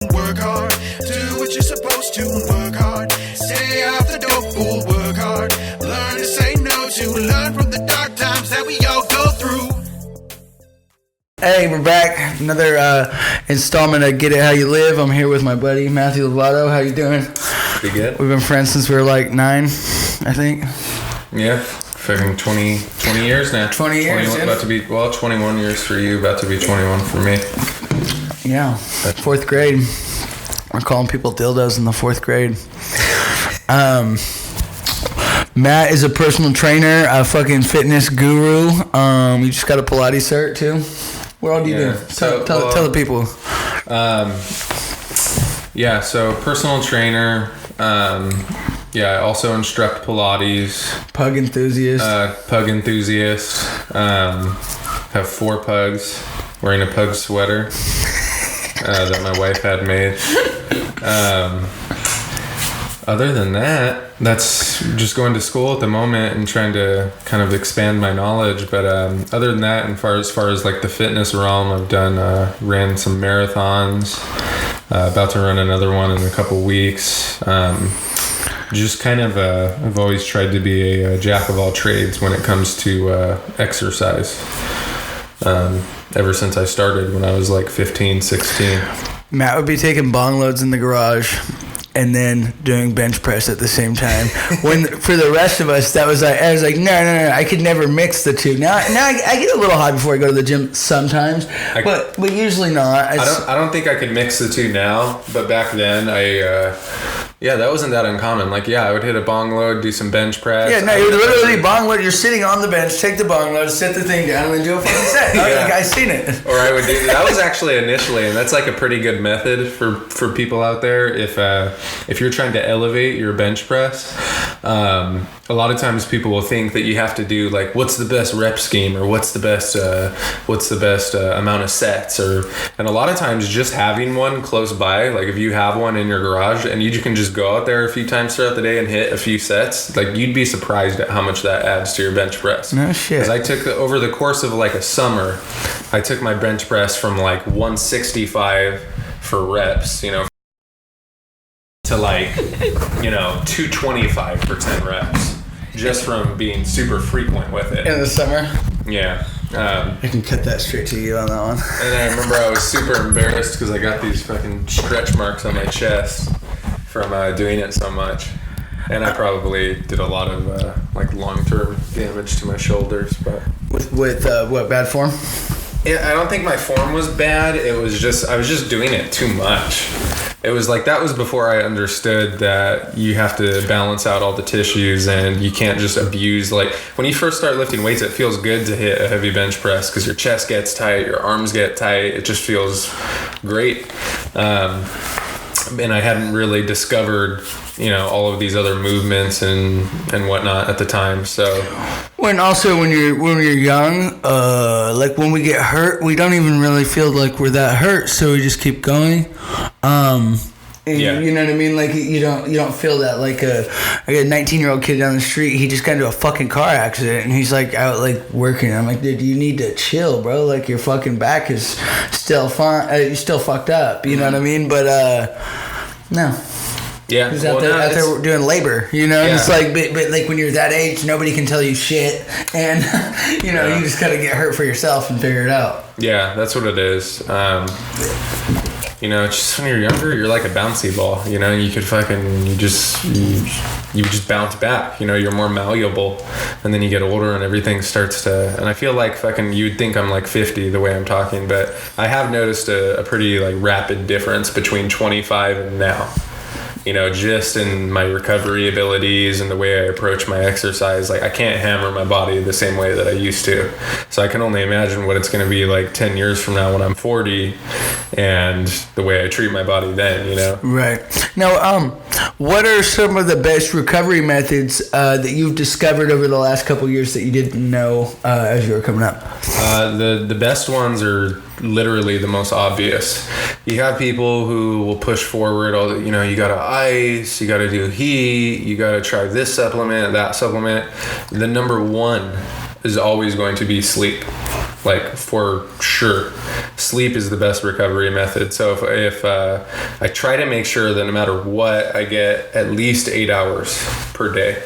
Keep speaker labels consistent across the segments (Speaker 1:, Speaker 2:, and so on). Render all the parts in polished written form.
Speaker 1: Work hard, do what you're supposed to. Work hard, stay off the dope pool. Work hard, learn to say no to. Learn from the dark times that we all go through.
Speaker 2: Hey, we're back. Another installment of Get It How You Live. I'm here with my buddy Matthew Lovato. How you doing?
Speaker 3: Pretty good.
Speaker 2: We've been friends since we were like 9, I think.
Speaker 3: Yeah, fucking 20 years now.
Speaker 2: 20 years, yeah.
Speaker 3: About to be, 21 years for you, about to be 21 for me.
Speaker 2: Yeah, 4th grade. We're calling people dildos in the 4th grade. Matt is a personal trainer, a fucking fitness guru. You just got a Pilates cert too. What all do you do? Tell the people.
Speaker 3: So personal trainer. I also instruct Pilates.
Speaker 2: Pug Enthusiast.
Speaker 3: Pug Enthusiast. Have 4 pugs. Wearing a pug sweater that my wife had made. Other than that, that's just going to school at the moment and trying to kind of expand my knowledge. But other than that, and as far as like the fitness realm, I've ran some marathons. About to run another one in a couple weeks. Just kind of, I've always tried to be a jack of all trades when it comes to exercise. Ever since I started when I was like 15, 16.
Speaker 2: Matt would be taking bong loads in the garage and then doing bench press at the same time. When for the rest of us, I was like, no, I could never mix the two. Now I get a little high before I go to the gym sometimes, but usually not.
Speaker 3: I don't think I could mix the two now, but back then that wasn't that uncommon. Like, I would hit a bong load, do some bench press.
Speaker 2: Yeah, no, you would literally bong load. You're sitting on the bench, take the bong load, set the thing down, and then do a fucking set. I've seen it. Or
Speaker 3: I would do that. Was actually initially, and that's like a pretty good method for people out there. If you're trying to elevate your bench press, a lot of times people will think that you have to do like, what's the best rep scheme, or what's the best amount of sets, and a lot of times just having one close by, like if you have one in your garage and you can just go out there a few times throughout the day and hit a few sets, like you'd be surprised at how much that adds to your bench press.
Speaker 2: No shit.
Speaker 3: Because I took over the course of like a summer, I took my bench press from like 165 for reps, to like 225 for 10 reps, just from being super frequent with it
Speaker 2: in the summer.
Speaker 3: Yeah.
Speaker 2: I can cut that straight to you on that one.
Speaker 3: And I remember I was super embarrassed because I got these fucking stretch marks on my chest from doing it so much, and I probably did a lot of like long-term damage to my shoulders. But
Speaker 2: with what, bad form?
Speaker 3: Yeah, I don't think my form was bad. It was just I was just doing it too much. It was like that was before I understood that you have to balance out all the tissues and you can't just abuse. Like when you first start lifting weights, it feels good to hit a heavy bench press because your chest gets tight, your arms get tight. It just feels great. And I hadn't really discovered, all of these other movements and whatnot at the time. So,
Speaker 2: when you're young, like when we get hurt, we don't even really feel like we're that hurt, so we just keep going. You know what I mean? Like you don't feel that. Like I got a 19-year-old kid down the street. He just got into a fucking car accident, and he's like out like working. I'm like, dude, you need to chill, bro. Like your fucking back is still fine. You're still fucked up. You know what I mean? But no.
Speaker 3: Yeah.
Speaker 2: He's out there doing labor, And it's like, but like when you're that age, nobody can tell you shit, and you just gotta get hurt for yourself and figure it out.
Speaker 3: Yeah, that's what it is. It's just when you're younger, you're like a bouncy ball. You could you just bounce back. You're more malleable, and then you get older, and everything starts to. And I feel like you'd think I'm like 50 the way I'm talking, but I have noticed a pretty like rapid difference between 25 and now. Just in my recovery abilities and the way I approach my exercise. Like I can't hammer my body the same way that I used to. So I can only imagine what it's going to be like 10 years from now when I'm 40 and the way I treat my body then,
Speaker 2: Right. Now, what are some of the best recovery methods that you've discovered over the last couple of years that you didn't know as you were coming up?
Speaker 3: The best ones are literally the most obvious. You have people who will push forward all the, you gotta ice, you gotta do heat, you gotta try this supplement, that supplement. The number one is always going to be sleep. like for sure, sleep is the best recovery method. So if I try to make sure that no matter what, I get at least 8 hours per day.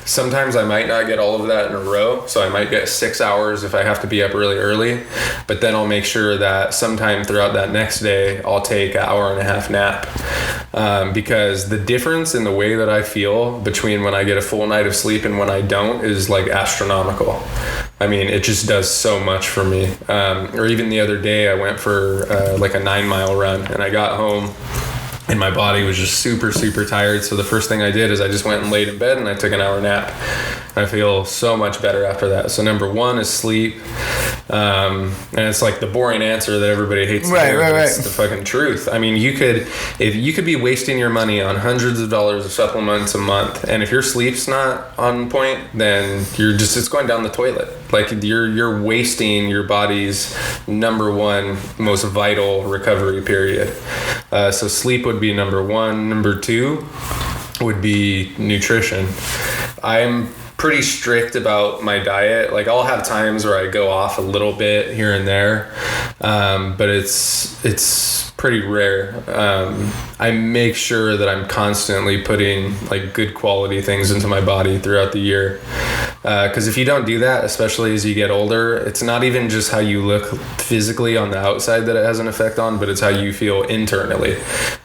Speaker 3: Sometimes I might not get all of that in a row, so I might get 6 hours if I have to be up really early, but then I'll make sure that sometime throughout that next day I'll take an hour and a half nap, because the difference in the way that I feel between when I get a full night of sleep and when I don't is like astronomical. I mean, it just does so much for me. Or even the other day I went for like a 9-mile run, and I got home and my body was just super, super tired. So the first thing I did is I just went and laid in bed and I took an hour nap. I feel so much better after that. So number one is sleep. And it's like the boring answer that everybody hates to hear. It's the fucking truth. I mean, you could be wasting your money on hundreds of dollars of supplements a month, and if your sleep's not on point, then it's going down the toilet. Like you're wasting your body's number one most vital recovery period. So sleep would be number one. Number two would be nutrition. I'm pretty strict about my diet. Like I'll have times where I go off a little bit here and there, but it's pretty rare. I make sure that I'm constantly putting like good quality things into my body throughout the year. Because if you don't do that, especially as you get older, it's not even just how you look physically on the outside that it has an effect on, but it's how you feel internally.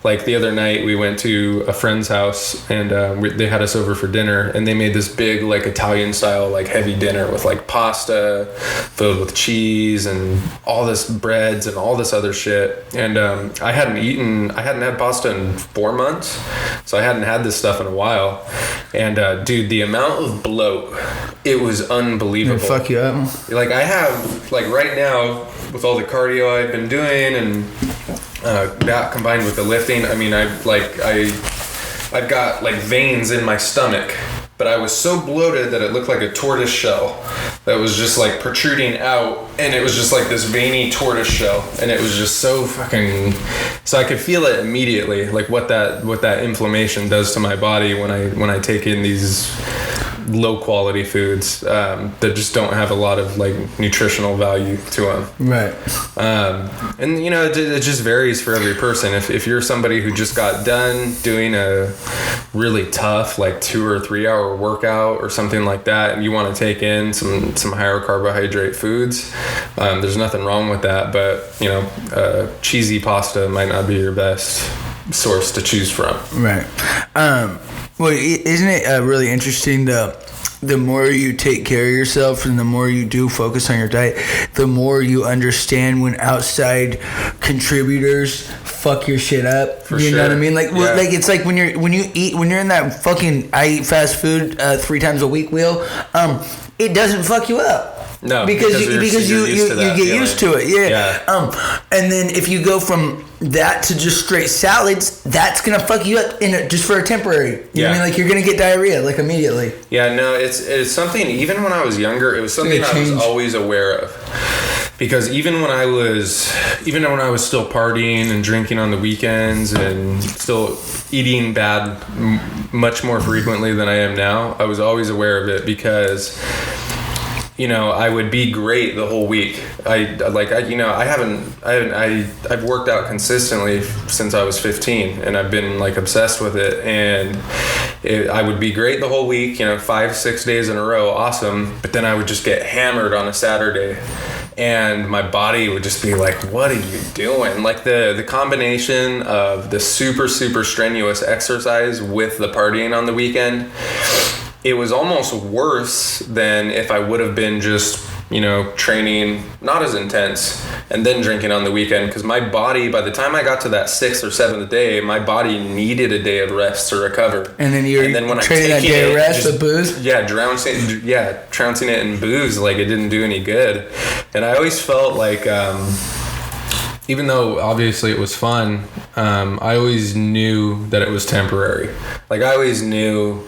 Speaker 3: Like the other night we went to a friend's house, and they had us over for dinner, and they made this big like Italian style like heavy dinner with like pasta filled with cheese and all this breads and all this other shit. And I hadn't had pasta in 4 months, so I hadn't had this stuff in a while. And dude, the amount of bloat, it was unbelievable.
Speaker 2: It'll fuck you up.
Speaker 3: Like I have, like right now, with all the cardio I've been doing and that combined with the lifting, I mean, I've got like veins in my stomach, but I was so bloated that it looked like a tortoise shell that was just like protruding out, and it was just like this veiny tortoise shell, and it was just so fucking, so I could feel it immediately, like what that inflammation does to my body when I take in these low quality foods that just don't have a lot of like nutritional value to them.
Speaker 2: Right.
Speaker 3: And you know, it just varies for every person. If you're somebody who just got done doing a really tough like 2 or 3 hour workout or something like that, and you want to take in some higher carbohydrate foods, there's nothing wrong with that. But you know, cheesy pasta might not be your best source to choose from.
Speaker 2: Right. Well, isn't it really interesting the more you take care of yourself and the more you do focus on your diet, the more you understand when outside contributors fuck your shit up. You know what I mean? Like, yeah. Like it's like when you're in that fucking I eat fast food 3 times a week wheel, it doesn't fuck you up.
Speaker 3: No,
Speaker 2: because you get used to it. Yeah. And then if you go from that to just straight salads, that's gonna fuck you up just for a temporary. You know what I mean? Like you're gonna get diarrhea like immediately.
Speaker 3: Yeah, no, it's something. Even when I was younger, it was something I was always aware of. Because even when I was still partying and drinking on the weekends and still eating bad much more frequently than I am now, I was always aware of it because, you know, I would be great the whole week. I've worked out consistently since I was 15, and I've been like obsessed with it. And I would be great the whole week, you know, 5-6 days in a row, awesome. But then I would just get hammered on a Saturday, and my body would just be like, "What are you doing?" Like the combination of the super, super strenuous exercise with the partying on the weekend, it was almost worse than if I would have been just, you know, training not as intense and then drinking on the weekend. Because my body, by the time I got to that 6th or 7th day, my body needed a day of rest to recover.
Speaker 2: And then when training that day of rest with booze?
Speaker 3: Yeah, trouncing it in booze, like it didn't do any good. And I always felt like, even though obviously it was fun, I always knew that it was temporary. Like I always knew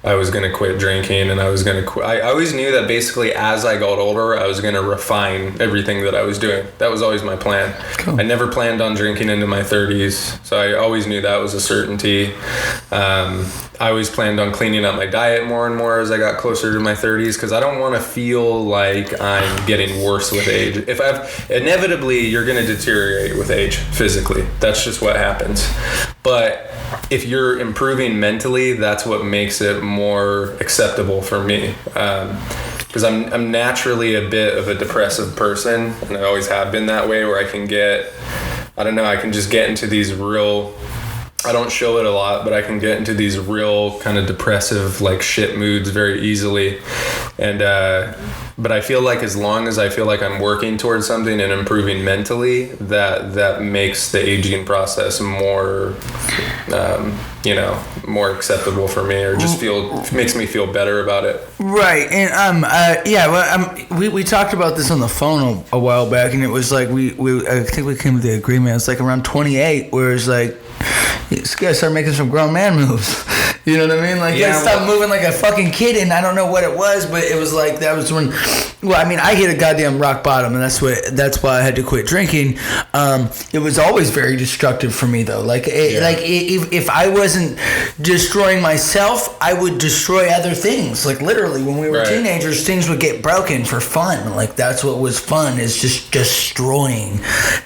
Speaker 3: I was going to quit drinking, and I was going to quit. I always knew that basically as I got older, I was going to refine everything that I was doing. That was always my plan. Cool. I never planned on drinking into my 30s, so I always knew that was a certainty. I always planned on cleaning up my diet more and more as I got closer to my 30s, because I don't want to feel like I'm getting worse with age. If inevitably you're going to deteriorate with age physically. That's just what happens. But if you're improving mentally, that's what makes it more acceptable for me. Because I'm naturally a bit of a depressive person, and I always have been that way, where I can just get into these real, I don't show it a lot, but I can get into these real kind of depressive, like, shit moods very easily. And but I feel like as long as I feel like I'm working towards something and improving mentally, that makes the aging process more more acceptable for me, or just makes me feel better about it.
Speaker 2: Right. And we talked about this on the phone a while back, and it was like we I think we came to the agreement. It's like around 28, where it's like, you gotta start making some grown man moves. You know what I mean? Like, you gotta stop moving like a fucking kid. And I don't know what it was, but it was like, that was when, I hit a goddamn rock bottom, and that's why I had to quit drinking. It was always very destructive for me, though. If I wasn't destroying myself, I would destroy other things. Like, literally, when we were teenagers, things would get broken for fun. Like, that's what was fun, is just destroying.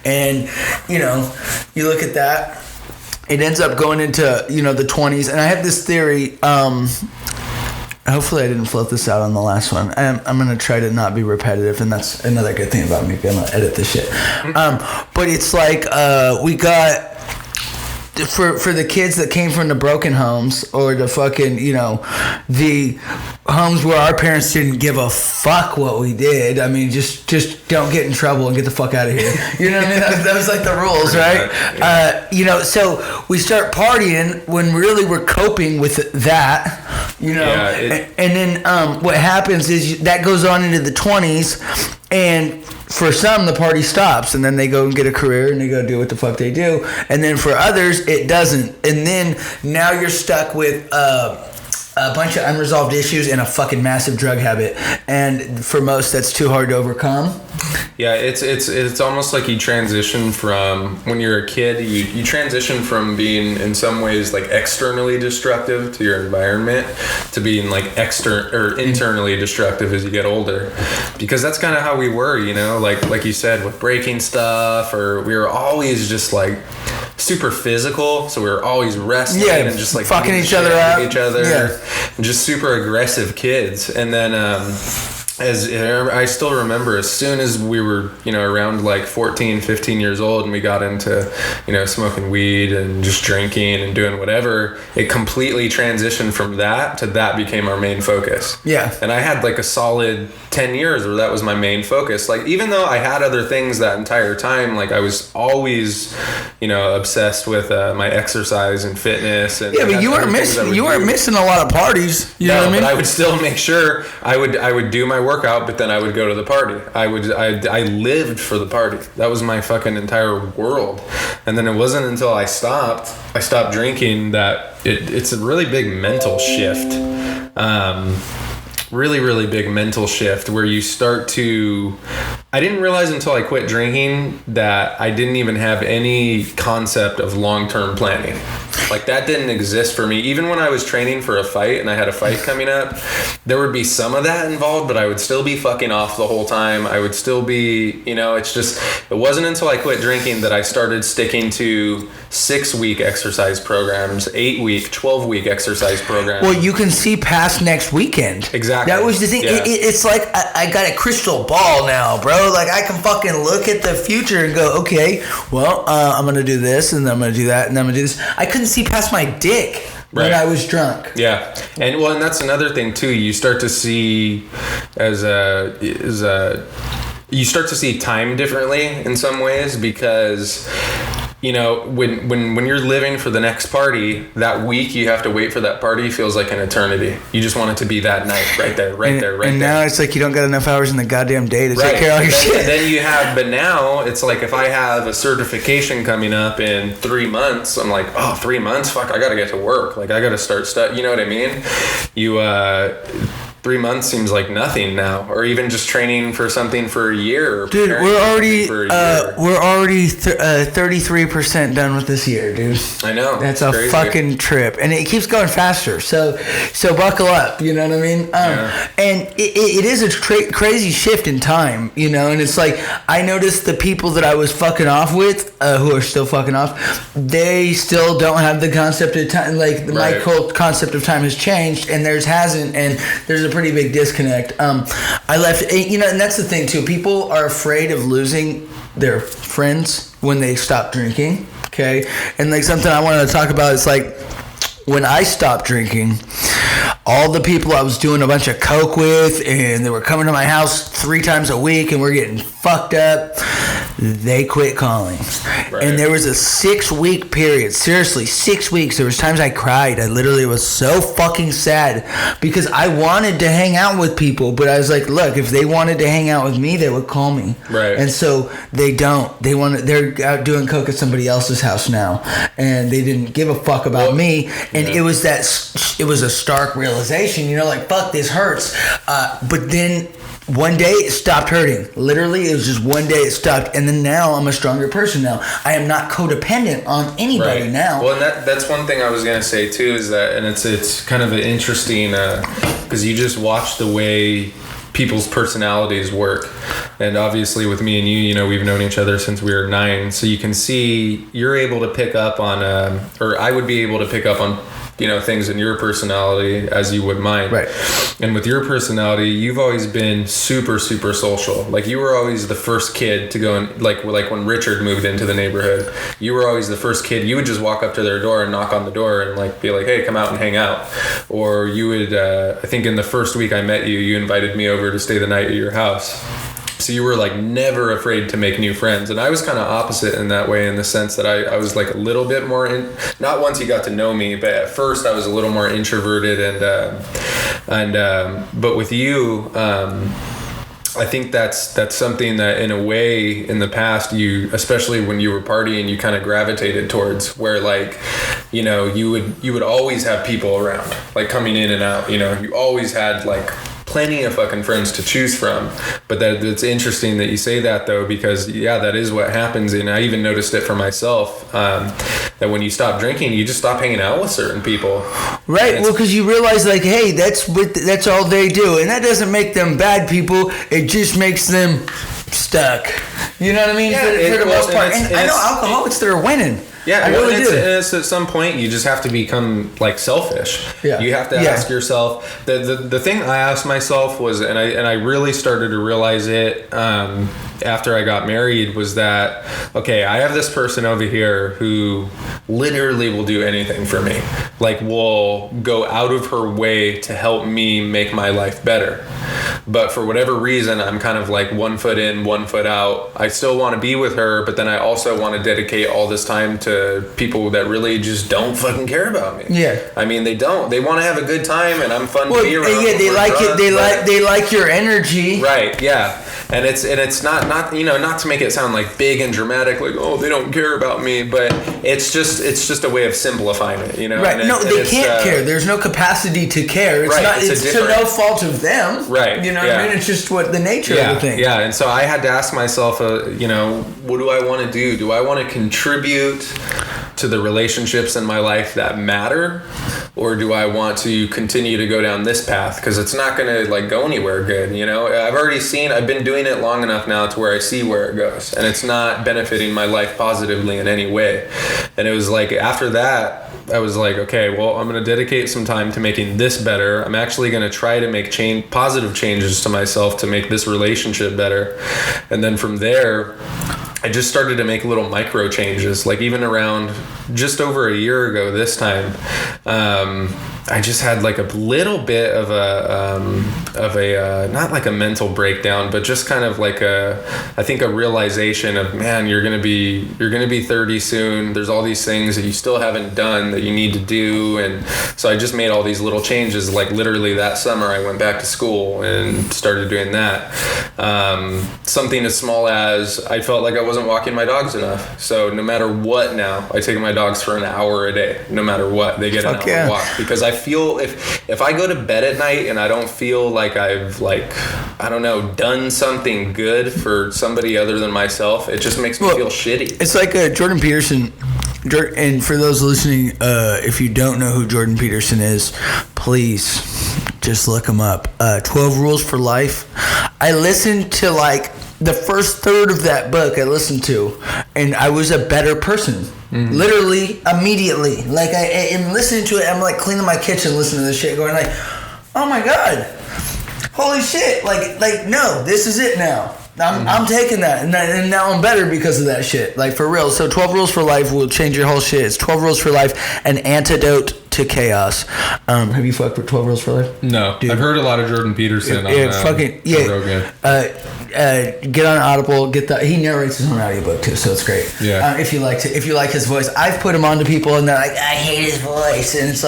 Speaker 2: And, you look at that, it ends up going into, the 20s. And I have this theory, hopefully I didn't float this out on the last one. I'm going to try to not be repetitive, and that's another good thing about me. I'm going to edit this shit. But it's like, we got, for the kids that came from the broken homes, or the fucking, the homes where our parents didn't give a fuck what we did. I mean, just don't get in trouble and get the fuck out of here. You know what I mean? That was like the rules, right?
Speaker 3: Yeah.
Speaker 2: So we start partying when really we're coping with that, and then what happens is that goes on into the 20s, and for some, the party stops, and then they go and get a career, and they go do what the fuck they do. And then for others, it doesn't. And then now you're stuck with a bunch of unresolved issues and a fucking massive drug habit. And for most, that's too hard to overcome.
Speaker 3: Yeah, it's almost like you transition from, when you're a kid, you transition from being in some ways like externally destructive to your environment to being like internally destructive as you get older, because that's kind of how we were, like you said, with breaking stuff, or we were always just like super physical, so we were always wrestling and just like
Speaker 2: fucking each other up,
Speaker 3: and just super aggressive kids. And then as I still remember, as soon as we were, around like 14, 15 years old, and we got into, smoking weed and just drinking and doing whatever, it completely transitioned from that to that became our main focus.
Speaker 2: Yeah.
Speaker 3: And I had like a solid 10 years where that was my main focus. Like, even though I had other things that entire time, like I was always, obsessed with my exercise and fitness. And
Speaker 2: yeah, but you weren't missing a lot of parties. You know what I mean?
Speaker 3: But I would still make sure I would do my workout, but then I would go to the party. I lived for the party. That was my fucking entire world. And then it wasn't until I stopped drinking that it's a really big mental shift. Really, really big mental shift where you start to... I didn't realize until I quit drinking that I didn't even have any concept of long-term planning. Like, that didn't exist for me. Even when I was training for a fight and I had a fight coming up, there would be some of that involved, but I would still be fucking off the whole time. I would still be, it wasn't until I quit drinking that I started sticking to 6-week exercise programs, 8-week, 12-week exercise programs.
Speaker 2: Well, you can see past next weekend.
Speaker 3: Exactly.
Speaker 2: That was the thing.
Speaker 3: Yeah.
Speaker 2: It's like I got a crystal ball now, bro. Like, I can fucking look at the future and go, okay, well, I'm going to do this, and then I'm going to do that, and then I'm going to do this. I couldn't see past my dick when I was drunk.
Speaker 3: Yeah. And that's another thing too. You start to see you start to see time differently in some ways, because when you're living for the next party, that week you have to wait for that party feels like an eternity. You just want it to be that night, right there.
Speaker 2: And now it's like you don't got enough hours in the goddamn day to take care of all your shit.
Speaker 3: But now it's like, if I have a certification coming up in 3 months, I'm like, 3 months? Fuck, I gotta get to work. Like, I gotta start stuff. You know what I mean? 3 months seems like nothing now, or even just training for something for a year.
Speaker 2: Dude, we're already 33% done with this year, dude.
Speaker 3: I know.
Speaker 2: That's a crazy fucking trip, and it keeps going faster. So buckle up. You know what I mean? And it is a crazy shift in time. You know, and it's like I noticed the people that I was fucking off with, who are still fucking off, they still don't have the concept of time. Like my whole concept of time has changed, and theirs hasn't, and there's a pretty big disconnect. I left, you know, and that's the thing too. People are afraid of losing their friends when they stop drinking. Okay, and like something I wanted to talk about is like when I stopped drinking, all the people I was doing a bunch of coke with, and they were coming to my house 3 times a week, and we're getting fucked up. They quit calling. Right. And there was a 6-week period. Seriously, 6 weeks. There was times I cried. I literally was so fucking sad because I wanted to hang out with people, but I was like, look, if they wanted to hang out with me, they would call me. Right. And so they don't. They're out doing coke at somebody else's house now, and they didn't give a fuck about me. And it was a stark realization, you know, like, fuck, this hurts. But then one day it stopped hurting. Literally, it was just one day it stopped, and then now I'm a stronger person now. I am not codependent on anybody now.
Speaker 3: Well, and that's one thing I was gonna say too, is that, and it's kind of an interesting, because you just watch the way people's personalities work. And obviously with me and you know, we've known each other since we were 9, so you can see you're able to pick up on, or I would be able to pick up on, you know, things in your personality as you would mine. Right. And with your personality, you've always been super, super social. Like, you were always the first kid to go and, like when Richard moved into the neighborhood, you were always the first kid. You would just walk up to their door and knock on the door and like be like, hey, come out and hang out. Or you would, I think in the first week I met you, you invited me over to stay the night at your house. So you were like never afraid to make new friends. And I was kind of opposite in that way, in the sense that I was like a little bit more not once you got to know me, but at first I was a little more introverted, but with you, I think that's something that in a way in the past, you, especially when you were partying, you kind of gravitated towards, where like, you know, you would always have people around, like coming in and out, you know, you always had like plenty of fucking friends to choose from. But it's interesting that you say that, though, because that is what happens. And I even noticed it for myself, that when you stop drinking, you just stop hanging out with certain people.
Speaker 2: Right. Well, because you realize, like, hey, that's all they do, and that doesn't make them bad people. It just makes them stuck. You know what I mean?
Speaker 3: Yeah,
Speaker 2: for the most part. And I know alcoholics that are winning.
Speaker 3: Yeah,
Speaker 2: I really do.
Speaker 3: It's at some point you just have to become like selfish. Yeah. You have to ask yourself. The thing I asked myself was, and I really started to realize it after I got married, was that, okay, I have this person over here who literally will do anything for me. Like, will go out of her way to help me make my life better. But for whatever reason, I'm kind of like 1 foot in, 1 foot out. I still want to be with her, but then I also want to dedicate all this time to people that really just don't fucking care about me. Yeah. I mean, they don't. They want to have a good time, and I'm fun to be around.
Speaker 2: Yeah, they like it. They like your energy.
Speaker 3: Right. Yeah. And it's not you know, not to make it sound like big and dramatic, like, oh, they don't care about me, but it's just a way of simplifying it, you know.
Speaker 2: Right. They can't care. There's no capacity to care. It's not. It's to no fault of them. Right. You know what I mean? It's just what the nature of the thing.
Speaker 3: Yeah. And so I had to ask myself, you know, what do I want to do? Do I want to contribute to the relationships in my life that matter, or do I want to continue to go down this path? Because it's not going to like go anywhere good, you know. I've been doing it long enough now to where I see where it goes, and it's not benefiting my life positively in any way. And it was like, after that, I was like, okay, well, I'm going to dedicate some time to making this better. I'm actually going to try to make positive changes to myself to make this relationship better. And then from there, I just started to make little micro changes, like even around just over a year ago this time. I just had like a little bit of a not like a mental breakdown, but just kind of like I think a realization of, man, you're gonna be 30 soon. There's all these things that you still haven't done that you need to do, and so I just made all these little changes. Like literally that summer, I went back to school and started doing that. Something as small as I felt like I wasn't walking my dogs enough. So no matter what now, I take my dogs for an hour a day. No matter what, they get an hour walk. Because I feel if I go to bed at night and I don't feel like I've I don't know, done something good for somebody other than myself, it just makes me feel shitty.
Speaker 2: It's like Jordan Peterson. And for those listening, if you don't know who Jordan Peterson is, please just look him up. 12 Rules for Life. I listened to the first third of that book I listened to, and I was a better person. Mm-hmm. Literally, immediately. I am listening to it, I'm cleaning my kitchen, listening to this shit, going oh my God, holy shit, no, this is it now. I'm taking that, and now I'm better because of that shit. For real. So 12 Rules for Life will change your whole shit. It's 12 Rules for Life, an antidote to chaos. Have you fucked with 12 Rules for Life? No.
Speaker 3: Dude. I've heard a lot of Jordan Peterson on Rogan.
Speaker 2: Get on Audible. He narrates his own audiobook too, so it's great. Yeah. If you like his voice, I've put him on to people, and they're like, I hate his voice, and it's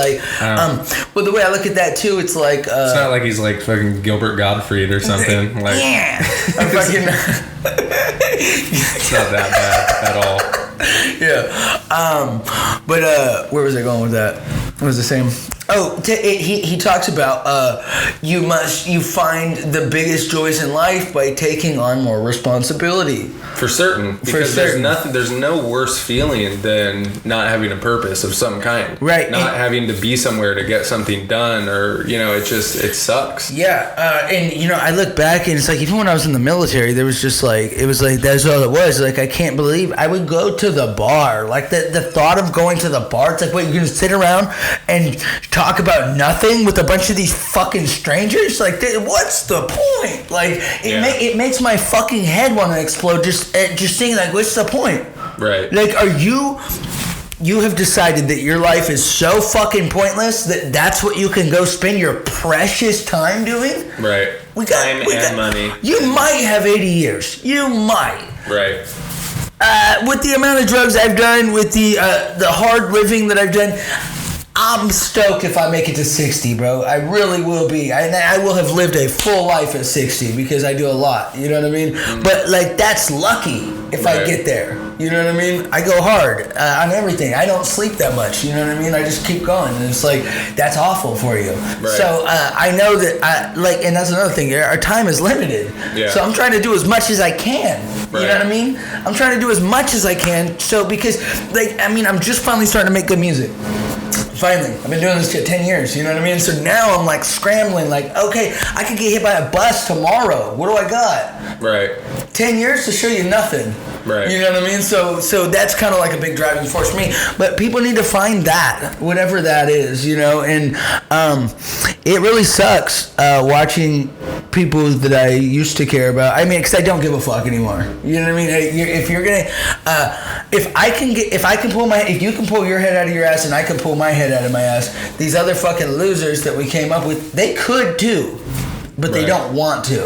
Speaker 2: but the way I look at that too, it's it's
Speaker 3: not like he's fucking Gilbert Gottfried or something.
Speaker 2: Yeah. I'm fucking.
Speaker 3: It's not that bad at all.
Speaker 2: Yeah. But where was I going with that? What was the same? Oh, he talks about you find the biggest joys in life by taking on more responsibility.
Speaker 3: For certain, because there's no worse feeling than not having a purpose of some kind.
Speaker 2: Right.
Speaker 3: Not having to be somewhere to get something done, or it sucks.
Speaker 2: Yeah, and I look back and it's even when I was in the military, there was just that's all it was. I can't believe I would go to the bar. The thought of going to the bar, it's wait, you're gonna sit around and talk about nothing with a bunch of these fucking strangers? What's the point? It makes my fucking head want to explode just seeing what's the point?
Speaker 3: Right.
Speaker 2: Are you have decided that your life is so fucking pointless that's what you can go spend your precious time doing?
Speaker 3: Right. Time and money.
Speaker 2: You might have 80 years. You might.
Speaker 3: Right.
Speaker 2: With the amount of drugs I've done, with the hard living that I've done, I'm stoked if I make it to 60, bro. I really will be. I will have lived a full life at 60 because I do a lot. You know what I mean? Mm. But that's lucky if I get there. You know what I mean? I go hard on everything. I don't sleep that much. You know what I mean? I just keep going. And it's that's awful for you. Right. So I know that and that's another thing. Our time is limited. Yeah. So I'm trying to do as much as I can. Right. You know what I mean? I'm trying to do as much as I can. So because I'm just finally starting to make good music. Finally, I've been doing this shit 10 years, you know what I mean? So now I'm scrambling, okay, I could get hit by a bus tomorrow. What do I got?
Speaker 3: Right.
Speaker 2: 10 years to show you nothing.
Speaker 3: Right.
Speaker 2: You know what I mean? So that's kind of a big driving force for me. But people need to find that, whatever that is, and it really sucks watching people that I used to care about. Because I don't give a fuck anymore. You know what I mean? If you're gonna, if you can pull your head out of your ass and I can pull my head out of my ass, these other fucking losers that we came up with, they could too, but they don't want to.